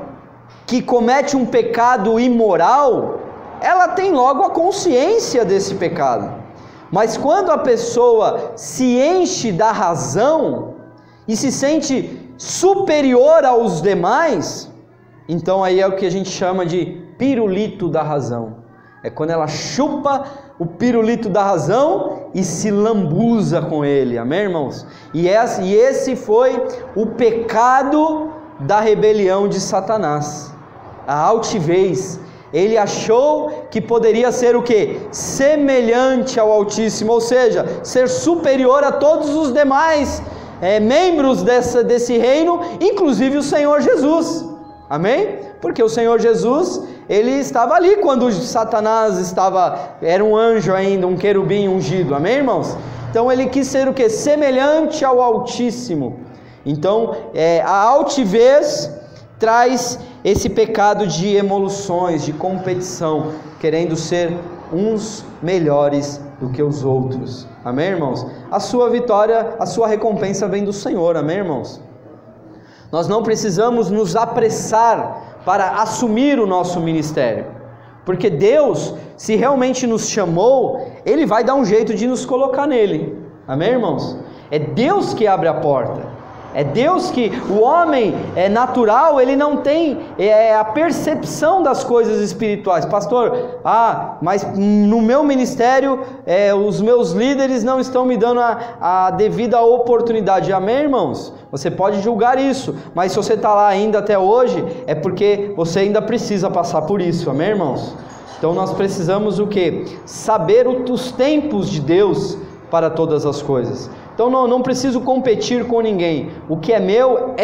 que comete um pecado imoral, ela tem logo a consciência desse pecado. Mas quando a pessoa se enche da razão e se sente superior aos demais, então aí é o que a gente chama de pirulito da razão. É quando ela chupa o pirulito da razão e se lambuza com ele. Amém, irmãos? E esse foi o pecado da rebelião de Satanás. A altivez. Ele achou que poderia ser o quê? Semelhante ao Altíssimo, ou seja, ser superior a todos os demais membros desse reino, inclusive o Senhor Jesus. Amém? Porque o Senhor Jesus, ele estava ali quando Satanás era um anjo ainda, um querubim ungido. Amém, irmãos? Então ele quis ser o quê? Semelhante ao Altíssimo. Então a altivez traz esse pecado de emoluções, de competição, querendo ser uns melhores do que os outros. Amém, irmãos? A sua vitória, a sua recompensa vem do Senhor. Amém, irmãos? Nós não precisamos nos apressar para assumir o nosso ministério, porque Deus, se realmente nos chamou, Ele vai dar um jeito de nos colocar nele. Amém, irmãos? É Deus que abre a porta. É Deus que, o homem natural, ele não tem a percepção das coisas espirituais. Pastor, mas no meu ministério, os meus líderes não estão me dando a devida oportunidade. Amém, irmãos? Você pode julgar isso, mas se você está lá ainda até hoje, é porque você ainda precisa passar por isso. Amém, irmãos? Então nós precisamos o quê? Saber os tempos de Deus para todas as coisas. Então não preciso competir com ninguém. O que é meu,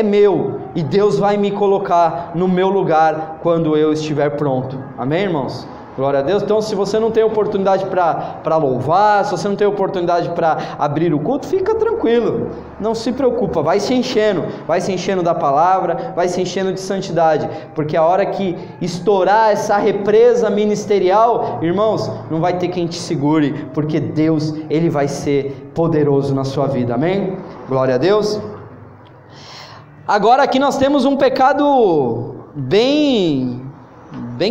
e Deus vai me colocar no meu lugar quando eu estiver pronto. Amém, irmãos? Glória a Deus. Então, se você não tem oportunidade para louvar, se você não tem oportunidade para abrir o culto, fica tranquilo, não se preocupa, vai se enchendo da palavra, vai se enchendo de santidade, porque a hora que estourar essa represa ministerial, irmãos, não vai ter quem te segure, porque Deus, Ele vai ser poderoso na sua vida. Amém? Glória a Deus. Agora aqui nós temos um pecado bem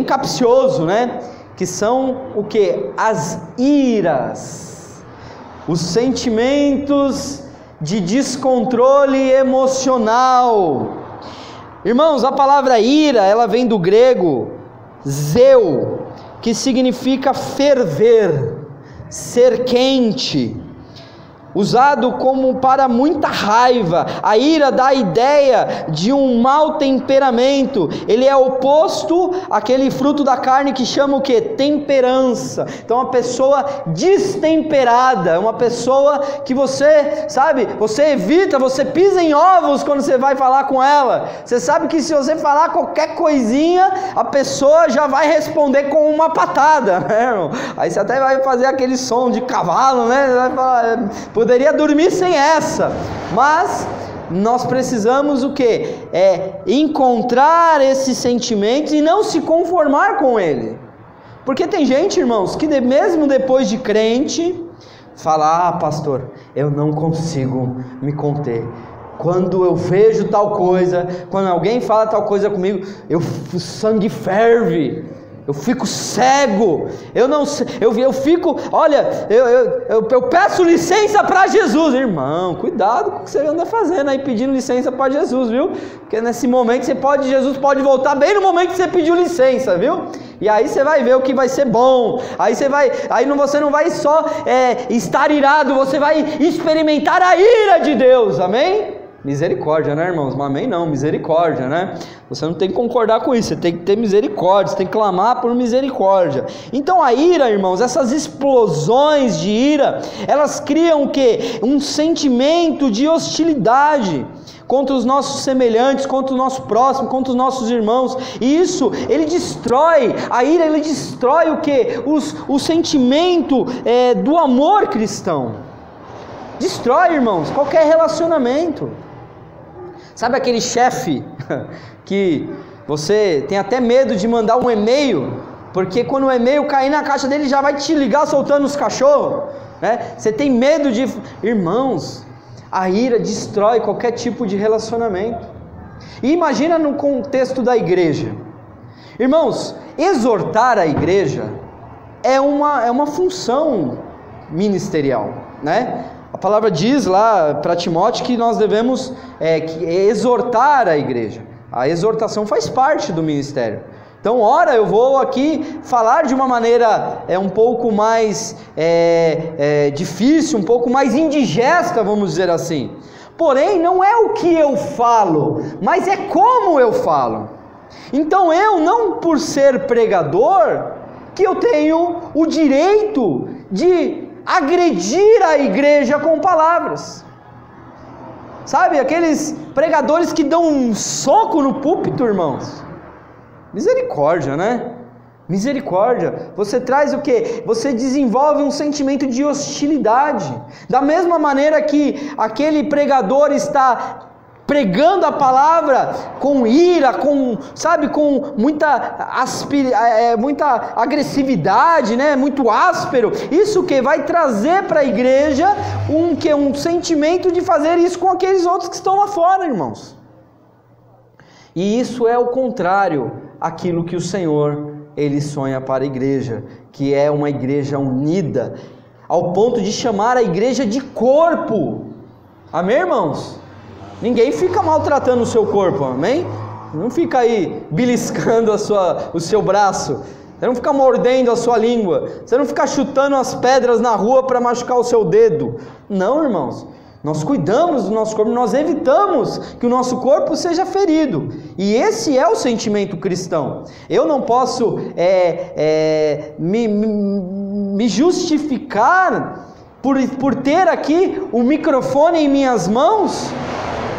capcioso, né? Que são o que? As iras, os sentimentos de descontrole emocional. Irmãos, a palavra ira, ela vem do grego zeu, que significa ferver, ser quente, usado como para muita raiva. A ira dá a ideia de um mau temperamento. Ele é oposto àquele fruto da carne que chama o que? Temperança. Então uma pessoa destemperada, uma pessoa que você, sabe, você evita, você pisa em ovos quando você vai falar com ela. Você sabe que se você falar qualquer coisinha, a pessoa já vai responder com uma patada, né, irmão? Aí você até vai fazer aquele som de cavalo, né? Você vai falar, poderia dormir sem essa, mas nós precisamos o que? Encontrar esses sentimentos e não se conformar com ele, porque tem gente, irmãos, que mesmo depois de crente, fala, pastor, eu não consigo me conter, quando eu vejo tal coisa, quando alguém fala tal coisa comigo, o sangue ferve, eu fico cego, eu não sei, eu fico, olha, eu peço licença para Jesus. Irmão, cuidado com o que você anda fazendo aí, pedindo licença para Jesus, viu? Porque nesse momento Jesus pode voltar bem no momento que você pediu licença, viu? E aí você vai ver o que vai ser bom, você não vai só estar irado, você vai experimentar a ira de Deus, amém? Misericórdia, né, irmãos? Mas amém não, misericórdia, né? Você não tem que concordar com isso, você tem que ter misericórdia, você tem que clamar por misericórdia. Então a ira, irmãos, essas explosões de ira, elas criam o quê? Um sentimento de hostilidade contra os nossos semelhantes, contra o nosso próximo, contra os nossos irmãos. E isso, ele destrói, a ira, ele destrói o quê? O sentimento do amor cristão. Destrói, irmãos, qualquer relacionamento. Sabe aquele chefe que você tem até medo de mandar um e-mail, porque quando o e-mail cair na caixa dele já vai te ligar soltando os cachorros, né? Você tem medo de... Irmãos, a ira destrói qualquer tipo de relacionamento. E imagina no contexto da igreja. Irmãos, exortar a igreja é uma função ministerial, né? A palavra diz lá para Timóteo que nós devemos exortar a igreja. A exortação faz parte do ministério. Então, ora, eu vou aqui falar de uma maneira um pouco mais difícil, um pouco mais indigesta, vamos dizer assim. Porém, não é o que eu falo, mas é como eu falo. Então, eu não por ser pregador, que eu tenho o direito de agredir a igreja com palavras. Sabe, aqueles pregadores que dão um soco no púlpito, irmãos. Misericórdia, né? Misericórdia. Você traz o quê? Você desenvolve um sentimento de hostilidade. Da mesma maneira que aquele pregador está pregando a palavra com ira, com muita agressividade, né? Muito áspero. Isso que vai trazer para a igreja um sentimento de fazer isso com aqueles outros que estão lá fora, irmãos. E isso é o contrário àquilo que o Senhor, Ele sonha para a igreja, que é uma igreja unida, ao ponto de chamar a igreja de corpo. Amém, irmãos? Ninguém fica maltratando o seu corpo, amém? Não fica aí beliscando o seu braço, você não fica mordendo a sua língua, você não fica chutando as pedras na rua para machucar o seu dedo. Não, irmãos, nós cuidamos do nosso corpo, nós evitamos que o nosso corpo seja ferido. E esse é o sentimento cristão. Eu não posso me justificar por ter aqui o microfone em minhas mãos,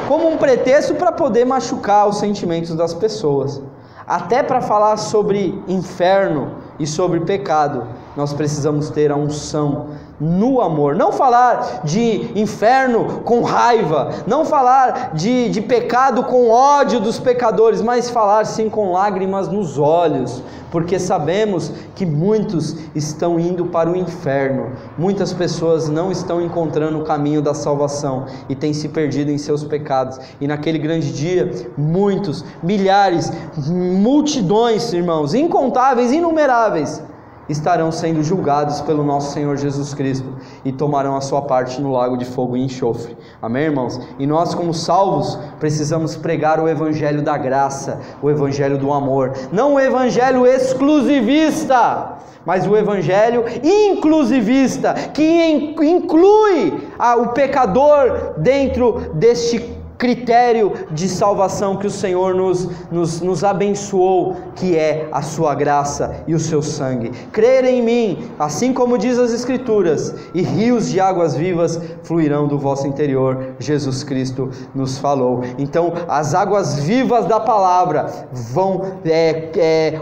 como um pretexto para poder machucar os sentimentos das pessoas. Até para falar sobre inferno e sobre pecado, nós precisamos ter a unção no amor. Não falar de inferno com raiva, não falar de pecado com ódio dos pecadores, mas falar sim com lágrimas nos olhos, porque sabemos que muitos estão indo para o inferno, muitas pessoas não estão encontrando o caminho da salvação e têm se perdido em seus pecados, e naquele grande dia, muitos, milhares, multidões, irmãos, incontáveis, inumeráveis, estarão sendo julgados pelo nosso Senhor Jesus Cristo e tomarão a sua parte no lago de fogo e enxofre. Amém, irmãos? E nós, como salvos, precisamos pregar o evangelho da graça, o evangelho do amor, não o evangelho exclusivista, mas o evangelho inclusivista, que inclui o pecador dentro deste critério de salvação que o Senhor nos abençoou, que é a sua graça e o seu sangue. Crer em mim, assim como diz as Escrituras, e rios de águas vivas fluirão do vosso interior, Jesus Cristo nos falou. Então as águas vivas da palavra vão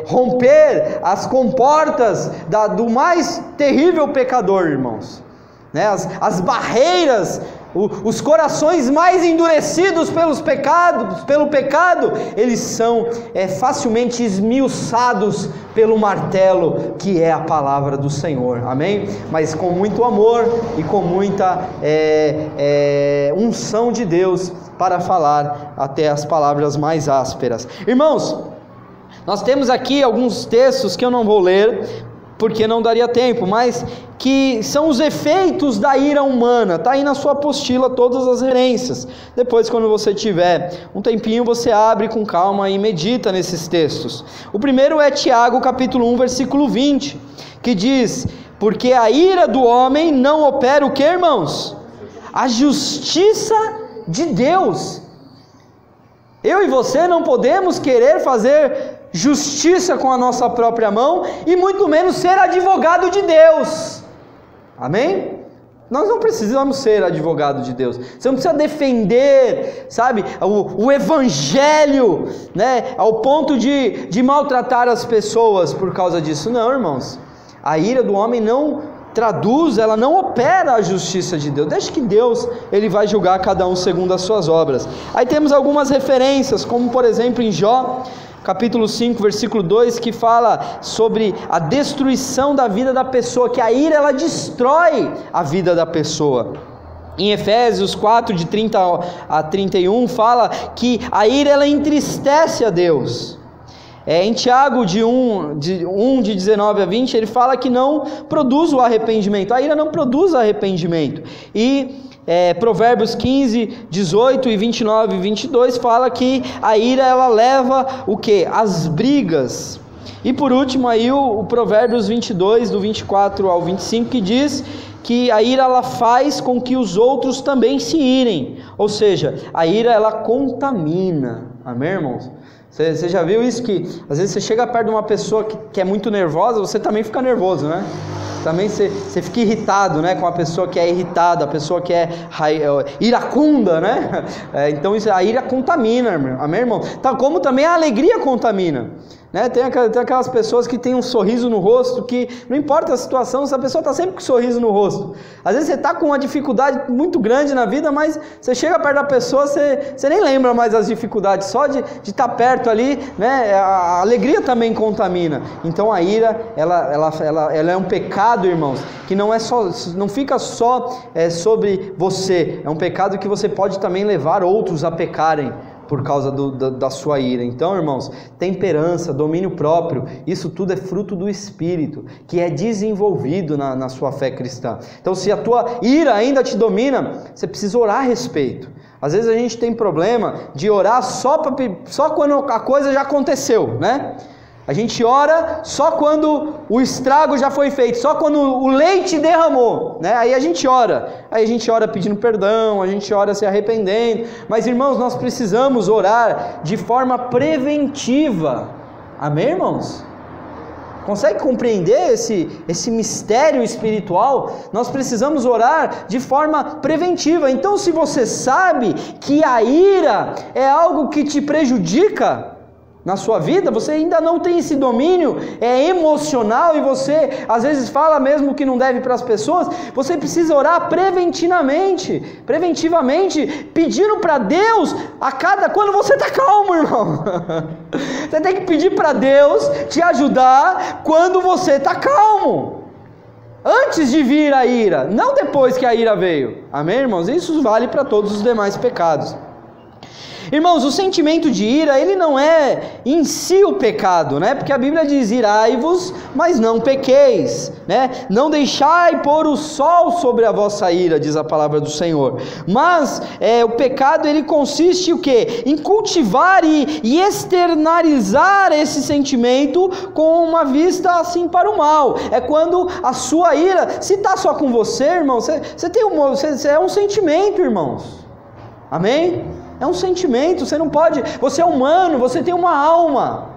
romper as comportas do mais terrível pecador, irmãos, né? As barreiras, os corações mais endurecidos pelo pecado, eles são facilmente esmiuçados pelo martelo que é a palavra do Senhor, amém? Mas com muito amor e com muita unção de Deus para falar até as palavras mais ásperas. Irmãos, nós temos aqui alguns textos que eu não vou ler, porque não daria tempo, mas que são os efeitos da ira humana. Está aí na sua apostila todas as referências. Depois, quando você tiver um tempinho, você abre com calma e medita nesses textos. O primeiro é Tiago capítulo 1, versículo 20, que diz: porque a ira do homem não opera o que, irmãos? A justiça de Deus. Eu e você não podemos querer fazer justiça com a nossa própria mão, e muito menos ser advogado de Deus, amém? Nós não precisamos ser advogado de Deus. Você não precisa defender, sabe, o evangelho, né, ao ponto de maltratar as pessoas por causa disso. Não, irmãos, a ira do homem não traduz, ela não opera a justiça de Deus. Deixa que Deus, Ele vai julgar cada um segundo as suas obras. Aí temos algumas referências, como por exemplo em Jó capítulo 5, versículo 2, que fala sobre a destruição da vida da pessoa, que a ira ela destrói a vida da pessoa. Em Efésios 4, de 30 a 31, fala que a ira ela entristece a Deus. Em Tiago de 19 a 20, ele fala que não produz o arrependimento, a ira não produz arrependimento. E Provérbios 15, 18 e 29 e 22 fala que a ira ela leva o que? As brigas. E por último aí o Provérbios 22, do 24 ao 25, que diz que a ira ela faz com que os outros também se irem, ou seja, a ira ela contamina, amém, irmãos? Você já viu isso, que às vezes você chega perto de uma pessoa que é muito nervosa, você também fica nervoso, né? Também você fica irritado, né, com a pessoa que é irritada, a pessoa que é iracunda, né? Então a ira contamina, amém, irmão? Tá, como também a alegria contamina, né? Tem aquelas pessoas que têm um sorriso no rosto, que não importa a situação, essa pessoa está sempre com um sorriso no rosto. Às vezes você está com uma dificuldade muito grande na vida, mas você chega perto da pessoa, você nem lembra mais das dificuldades, só de estar perto ali, né? A alegria também contamina. Então a ira, ela é um pecado, irmãos, que não fica só sobre você, é um pecado que você pode também levar outros a pecarem por causa da sua ira. Então, irmãos, temperança, domínio próprio, isso tudo é fruto do Espírito, que é desenvolvido na sua fé cristã. Então, se a tua ira ainda te domina, você precisa orar a respeito. Às vezes a gente tem problema de orar só quando a coisa já aconteceu, né? A gente ora só quando o estrago já foi feito, só quando o leite derramou, né? Aí a gente ora pedindo perdão, a gente ora se arrependendo. Mas, irmãos, nós precisamos orar de forma preventiva, amém, irmãos? Consegue compreender esse mistério espiritual? Nós precisamos orar de forma preventiva. Então, se você sabe que a ira é algo que te prejudica na sua vida, você ainda não tem esse domínio emocional, e você às vezes fala mesmo que não deve para as pessoas, você precisa orar preventivamente, pedindo para Deus quando você está calmo, irmão. Você tem que pedir para Deus te ajudar quando você está calmo, antes de vir a ira, não depois que a ira veio. Amém, irmãos? Isso vale para todos os demais pecados. Irmãos, o sentimento de ira, ele não é em si o pecado, né? Porque a Bíblia diz: irai-vos, mas não pequeis, né? Não deixai pôr o sol sobre a vossa ira, diz a palavra do Senhor. Mas o pecado, ele consiste o quê? Em cultivar e externalizar esse sentimento com uma vista assim para o mal. É quando a sua ira, se está só com você, irmão, você é um sentimento, irmãos. Amém? É um sentimento, você não pode, você é humano, você tem uma alma.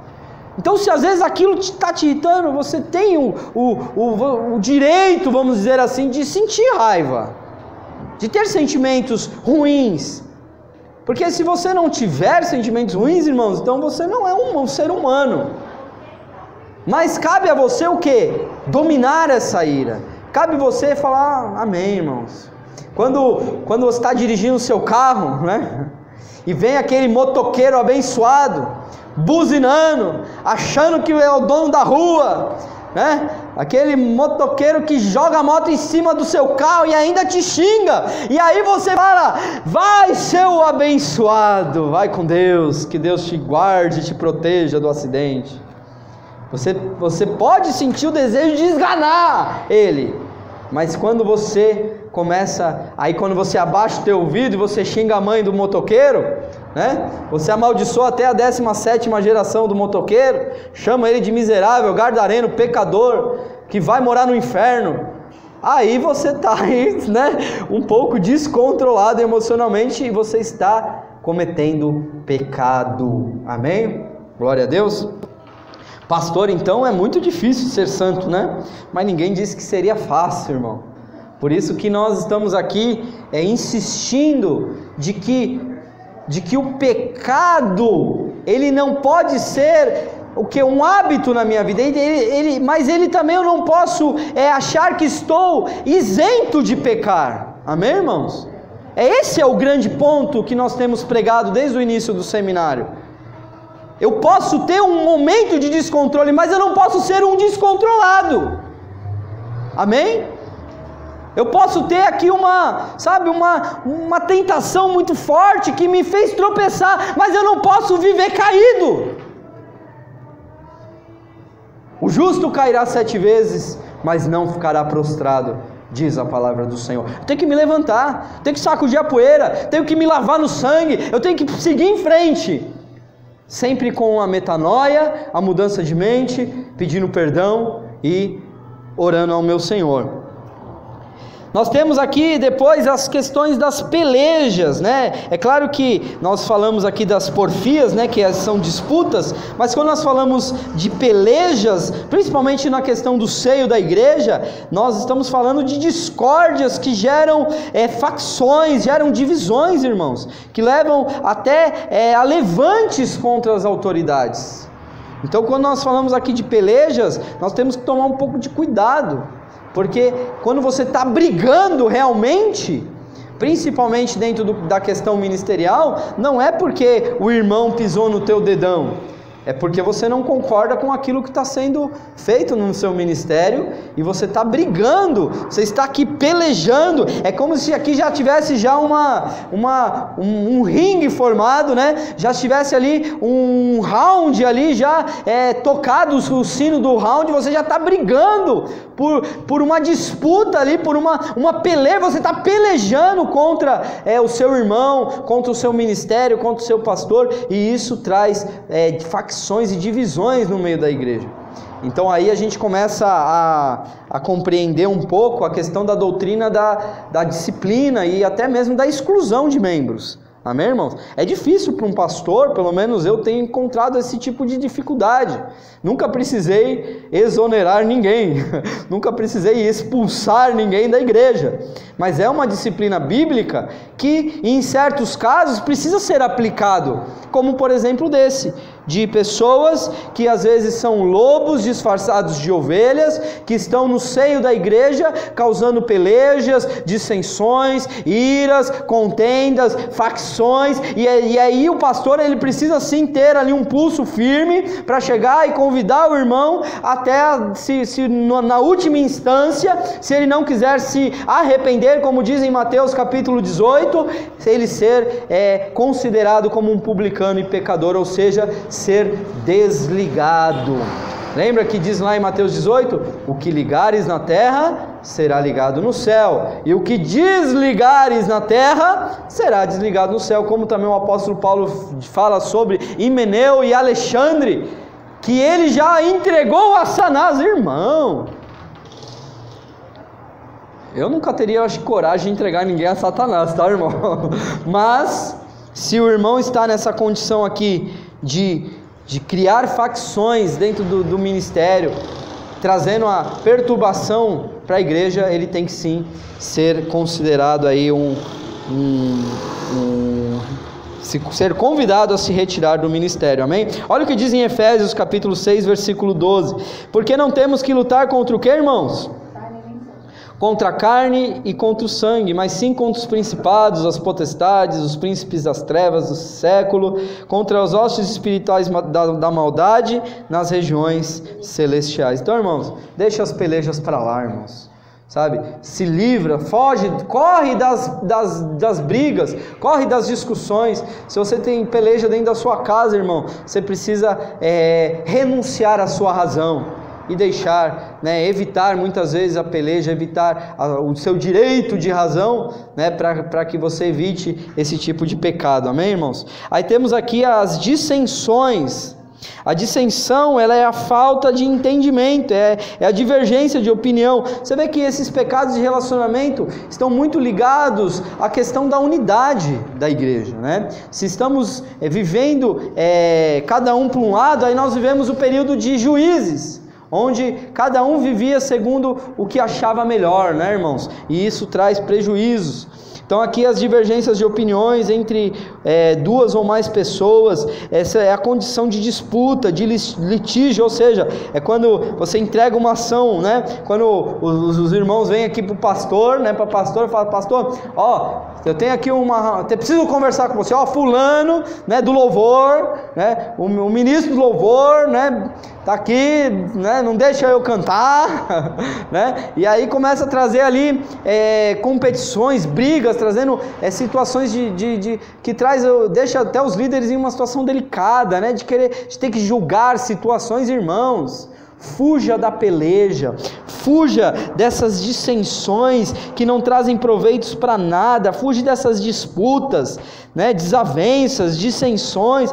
Então, se às vezes aquilo está te irritando, você tem o direito, vamos dizer assim, de sentir raiva, de ter sentimentos ruins. Porque se você não tiver sentimentos ruins, irmãos, então você não é um ser humano. Mas cabe a você o quê? Dominar essa ira. Cabe você falar: amém, irmãos. Quando você está dirigindo o seu carro, né? E vem aquele motoqueiro abençoado, buzinando, achando que é o dono da rua, né? Aquele motoqueiro que joga a moto em cima do seu carro e ainda te xinga. E aí você fala: vai, seu abençoado, vai com Deus, que Deus te guarde e te proteja do acidente. Você pode sentir o desejo de esganar ele, mas quando você quando você abaixa o teu ouvido e você xinga a mãe do motoqueiro, né? Você amaldiçoa até a 17ª geração do motoqueiro, chama ele de miserável, gadareno, pecador, que vai morar no inferno. Aí você está né, um pouco descontrolado emocionalmente, e você está cometendo pecado. Amém? Glória a Deus. Pastor, então é muito difícil ser santo, né? Mas ninguém disse que seria fácil, irmão. Por isso que nós estamos aqui insistindo de que o pecado, ele não pode ser um hábito na minha vida, mas ele também, eu não posso achar que estou isento de pecar. Amém, irmãos? Esse é o grande ponto que nós temos pregado desde o início do seminário. Eu posso ter um momento de descontrole, mas eu não posso ser um descontrolado. Amém? Eu posso ter aqui uma tentação muito forte que me fez tropeçar, mas eu não posso viver caído. O justo cairá 7 vezes, mas não ficará prostrado, diz a palavra do Senhor. Eu tenho que me levantar, tenho que sacudir a poeira, tenho que me lavar no sangue, eu tenho que seguir em frente, sempre com a metanoia, a mudança de mente, pedindo perdão e orando ao meu Senhor. Nós temos aqui depois as questões das pelejas, né? É claro que nós falamos aqui das porfias, né? Que são disputas, mas quando nós falamos de pelejas, principalmente na questão do seio da igreja, nós estamos falando de discórdias que geram facções, geram divisões, irmãos, que levam até a levantes contra as autoridades. Então, quando nós falamos aqui de pelejas, nós temos que tomar um pouco de cuidado. Porque quando você está brigando realmente, principalmente dentro da questão ministerial, não é porque o irmão pisou no teu dedão, é porque você não concorda com aquilo que está sendo feito no seu ministério, e você está brigando, você está aqui pelejando. É como se aqui já tivesse um ringue formado, né? Já tivesse ali um round ali, já tocado o sino do round, você já está brigando por uma disputa ali, por uma peleja, você está pelejando contra o seu irmão, contra o seu ministério, contra o seu pastor, e isso traz facções e divisões no meio da igreja. Então aí a gente começa a compreender um pouco a questão da doutrina da disciplina e até mesmo da exclusão de membros. Amém, irmãos? É difícil para um pastor, pelo menos eu tenho encontrado esse tipo de dificuldade. Nunca precisei exonerar ninguém, nunca precisei expulsar ninguém da igreja. Mas é uma disciplina bíblica que, em certos casos, precisa ser aplicado, como por exemplo desse, de pessoas que às vezes são lobos disfarçados de ovelhas, que estão no seio da igreja, causando pelejas, dissensões, iras, contendas, facções, e aí o pastor ele precisa sim ter ali um pulso firme, para chegar e convidar o irmão, até na última instância, se ele não quiser se arrepender, como diz em Mateus capítulo 18, ele ser considerado como um publicano e pecador, ou seja, ser desligado. Lembra que diz lá em Mateus 18? O que ligares na terra será ligado no céu, e o que desligares na terra será desligado no céu. Como também o apóstolo Paulo fala sobre Himeneu e Alexandre, que ele já entregou a Satanás. Irmão, eu nunca teria, acho, coragem de entregar ninguém a Satanás, tá, irmão? Mas se o irmão está nessa condição aqui de criar facções dentro do ministério, trazendo a perturbação para a igreja, ele tem que sim ser considerado aí ser convidado a se retirar do ministério, amém? Olha o que diz em Efésios capítulo 6, versículo 12: porque não temos que lutar contra o que, irmãos? Contra a carne e contra o sangue, mas sim contra os principados, as potestades, os príncipes das trevas do século, contra os hostes espirituais da maldade nas regiões celestiais. Então, irmãos, deixa as pelejas para lá, irmãos, sabe? Se livra, foge, corre das brigas, corre das discussões. Se você tem peleja dentro da sua casa, irmão, você precisa renunciar à sua razão e deixar, evitar muitas vezes a peleja, evitar o seu direito de razão, para que você evite esse tipo de pecado, amém, irmãos? Aí temos aqui as dissensões. A dissensão, ela é a falta de entendimento, é a divergência de opinião. Você vê que esses pecados de relacionamento estão muito ligados à questão da unidade da igreja, Se estamos vivendo cada um para um lado, aí nós vivemos o período de Juízes, onde cada um vivia segundo o que achava melhor, irmãos? E isso traz prejuízos. Então aqui as divergências de opiniões entre duas ou mais pessoas, essa é a condição de disputa, de litígio, ou seja, é quando você entrega uma ação, quando os irmãos vêm aqui para o pastor, para o pastor, e falam: pastor, eu tenho aqui preciso conversar com você, fulano, do louvor, o ministro do louvor, tá aqui, não deixa eu cantar, e aí começa a trazer ali competições, brigas, trazendo situações que deixa até os líderes em uma situação delicada, de ter que julgar situações, irmãos. Fuja da peleja, fuja dessas dissensões que não trazem proveitos para nada, fuja dessas disputas, desavenças, dissensões.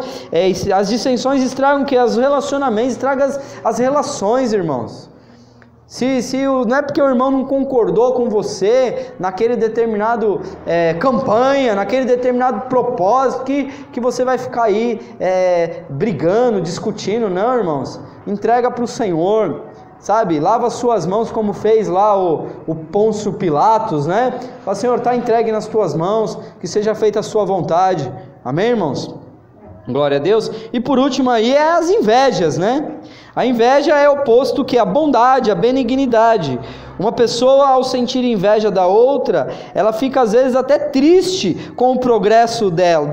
As dissensões estragam que os relacionamentos, estragam as relações, irmãos. Não é porque o irmão não concordou com você naquele determinado campanha, naquele determinado propósito, que você vai ficar aí brigando, discutindo. Não, irmãos, entrega para o Senhor, sabe? Lava suas mãos, como fez lá o Pôncio Pilatos, Fala: Senhor, está entregue nas tuas mãos, que seja feita a sua vontade, amém, irmãos? Glória a Deus. E por último aí as invejas, A inveja é oposto que a bondade, a benignidade. Uma pessoa, ao sentir inveja da outra, ela fica às vezes até triste com o progresso dela,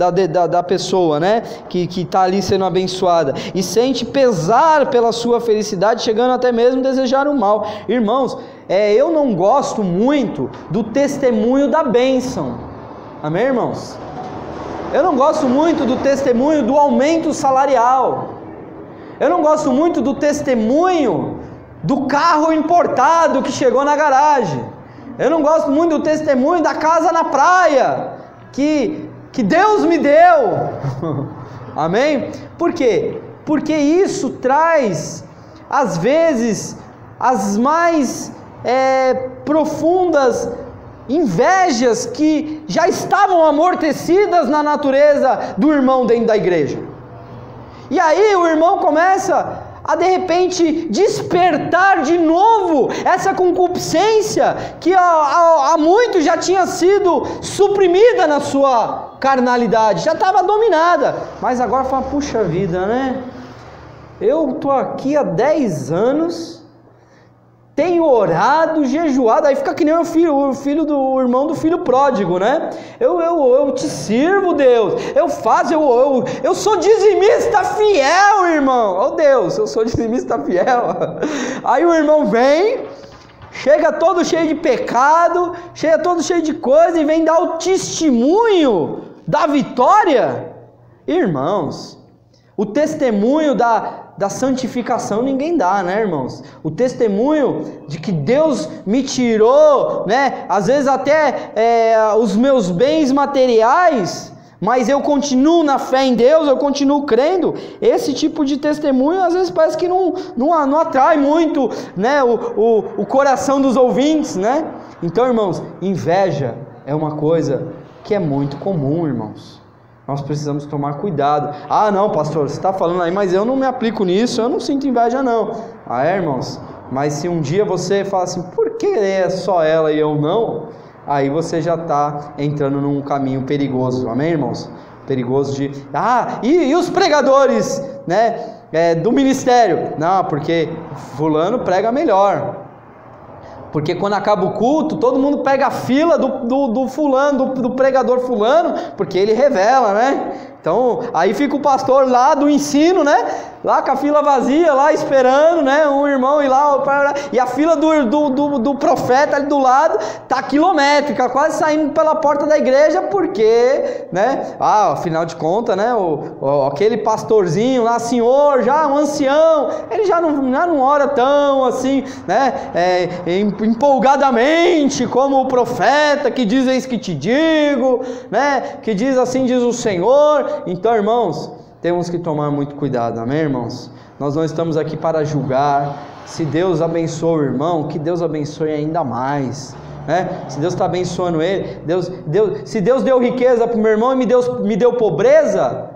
da pessoa, que está ali sendo abençoada, e sente pesar pela sua felicidade, chegando até mesmo a desejar o mal. Irmãos, eu não gosto muito do testemunho da bênção, amém, irmãos? Eu não gosto muito do testemunho do aumento salarial. Eu não gosto muito do testemunho do carro importado que chegou na garagem. Eu não gosto muito do testemunho da casa na praia que Deus me deu. Amém? Por quê? Porque isso traz, às vezes, as mais profundas invejas que já estavam amortecidas na natureza do irmão dentro da igreja. E aí o irmão começa a de repente despertar de novo essa concupiscência que há muito já tinha sido suprimida na sua carnalidade, já estava dominada, mas agora fala, puxa vida, né? Eu estou aqui há 10 anos, tenho orado, jejuado, aí fica que nem o filho do irmão do filho pródigo, né? Eu te sirvo, Deus, eu faço, eu sou dizimista fiel, irmão. Oh Deus, eu sou dizimista fiel. Aí o irmão vem, chega todo cheio de pecado, chega todo cheio de coisa e vem dar o testemunho da vitória. Irmãos, o testemunho da santificação ninguém dá, né, irmãos? O testemunho de que Deus me tirou, né, às vezes até os meus bens materiais, mas eu continuo na fé em Deus, eu continuo crendo. Esse tipo de testemunho às vezes parece que não atrai muito, né, o coração dos ouvintes, né? Então, irmãos, inveja é uma coisa que é muito comum, irmãos. Nós precisamos tomar cuidado. Ah, não, pastor, você está falando aí, mas eu não me aplico nisso, eu não sinto inveja, não. Ah, irmãos, mas se um dia você fala assim, por que é só ela e eu não? Aí você já está entrando num caminho perigoso, amém, irmãos? Perigoso de... Ah, e os pregadores, né, do ministério? Não, porque fulano prega melhor. Porque quando acaba o culto, todo mundo pega a fila do fulano, do pregador fulano, porque ele revela, né? Então, aí fica o pastor lá do ensino, né? Lá com a fila vazia, lá esperando, né? Um irmão ir lá, e a fila do profeta ali do lado tá quilométrica, quase saindo pela porta da igreja, porque, né? Ah, afinal de contas, né? Aquele pastorzinho lá, senhor, já um ancião, ele já não ora tão assim, né? Empolgadamente, como o profeta que diz eis que te digo, né? Que diz assim diz o Senhor. Então, irmãos, temos que tomar muito cuidado, amém, irmãos? Nós não estamos aqui para julgar. Se Deus abençoa o irmão, que Deus abençoe ainda mais, né? Se Deus está abençoando ele, se Deus deu riqueza para o meu irmão e me deu pobreza,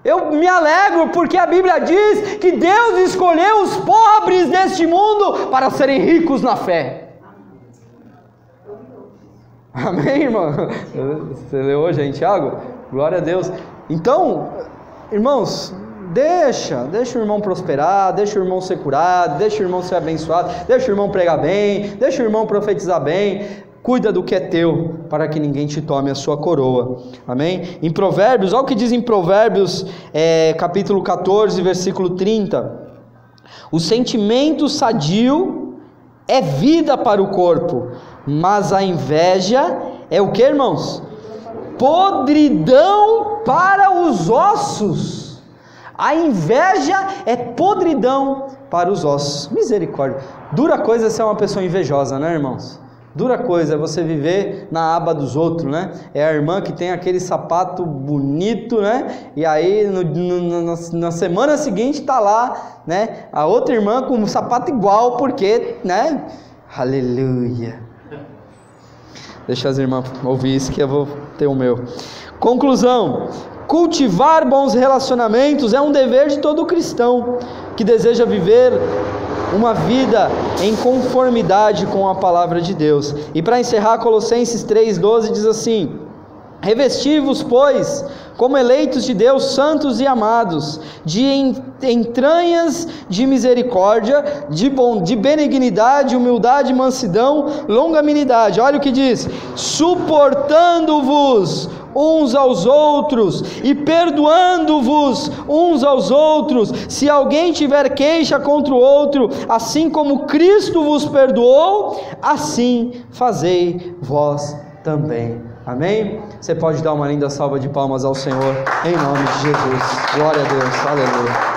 eu me alegro, porque a Bíblia diz que Deus escolheu os pobres deste mundo para serem ricos na fé. Amém, irmão? Você leu hoje em Tiago? Glória a Deus. Então, irmãos, deixa o irmão prosperar, deixa o irmão ser curado, deixa o irmão ser abençoado, deixa o irmão pregar bem, deixa o irmão profetizar bem. Cuida do que é teu, para que ninguém te tome a sua coroa. Amém? Em Provérbios, olha o que diz em Provérbios, capítulo 14, versículo 30. O sentimento sadio é vida para o corpo, mas a inveja é o que, irmãos? Podridão para os ossos. A inveja é podridão para os ossos. Misericórdia. Dura coisa é ser uma pessoa invejosa, né, irmãos? Dura coisa é você viver na aba dos outros, né? É a irmã que tem aquele sapato bonito, né? E aí na semana seguinte tá lá, né? A outra irmã com um sapato igual, porque, né? Aleluia. Deixa as irmãs ouvir isso que eu vou ter o meu. Conclusão: cultivar bons relacionamentos é um dever de todo cristão que deseja viver uma vida em conformidade com a palavra de Deus. E para encerrar, Colossenses 3,12 diz assim: revesti-vos, pois, como eleitos de Deus, santos e amados, de entranhas de misericórdia, de benignidade, humildade, mansidão, longanimidade. Olha o que diz: suportando-vos uns aos outros e perdoando-vos uns aos outros, se alguém tiver queixa contra o outro, assim como Cristo vos perdoou, assim fazei vós também. Amém? Você pode dar uma linda salva de palmas ao Senhor, em nome de Jesus. Glória a Deus, aleluia.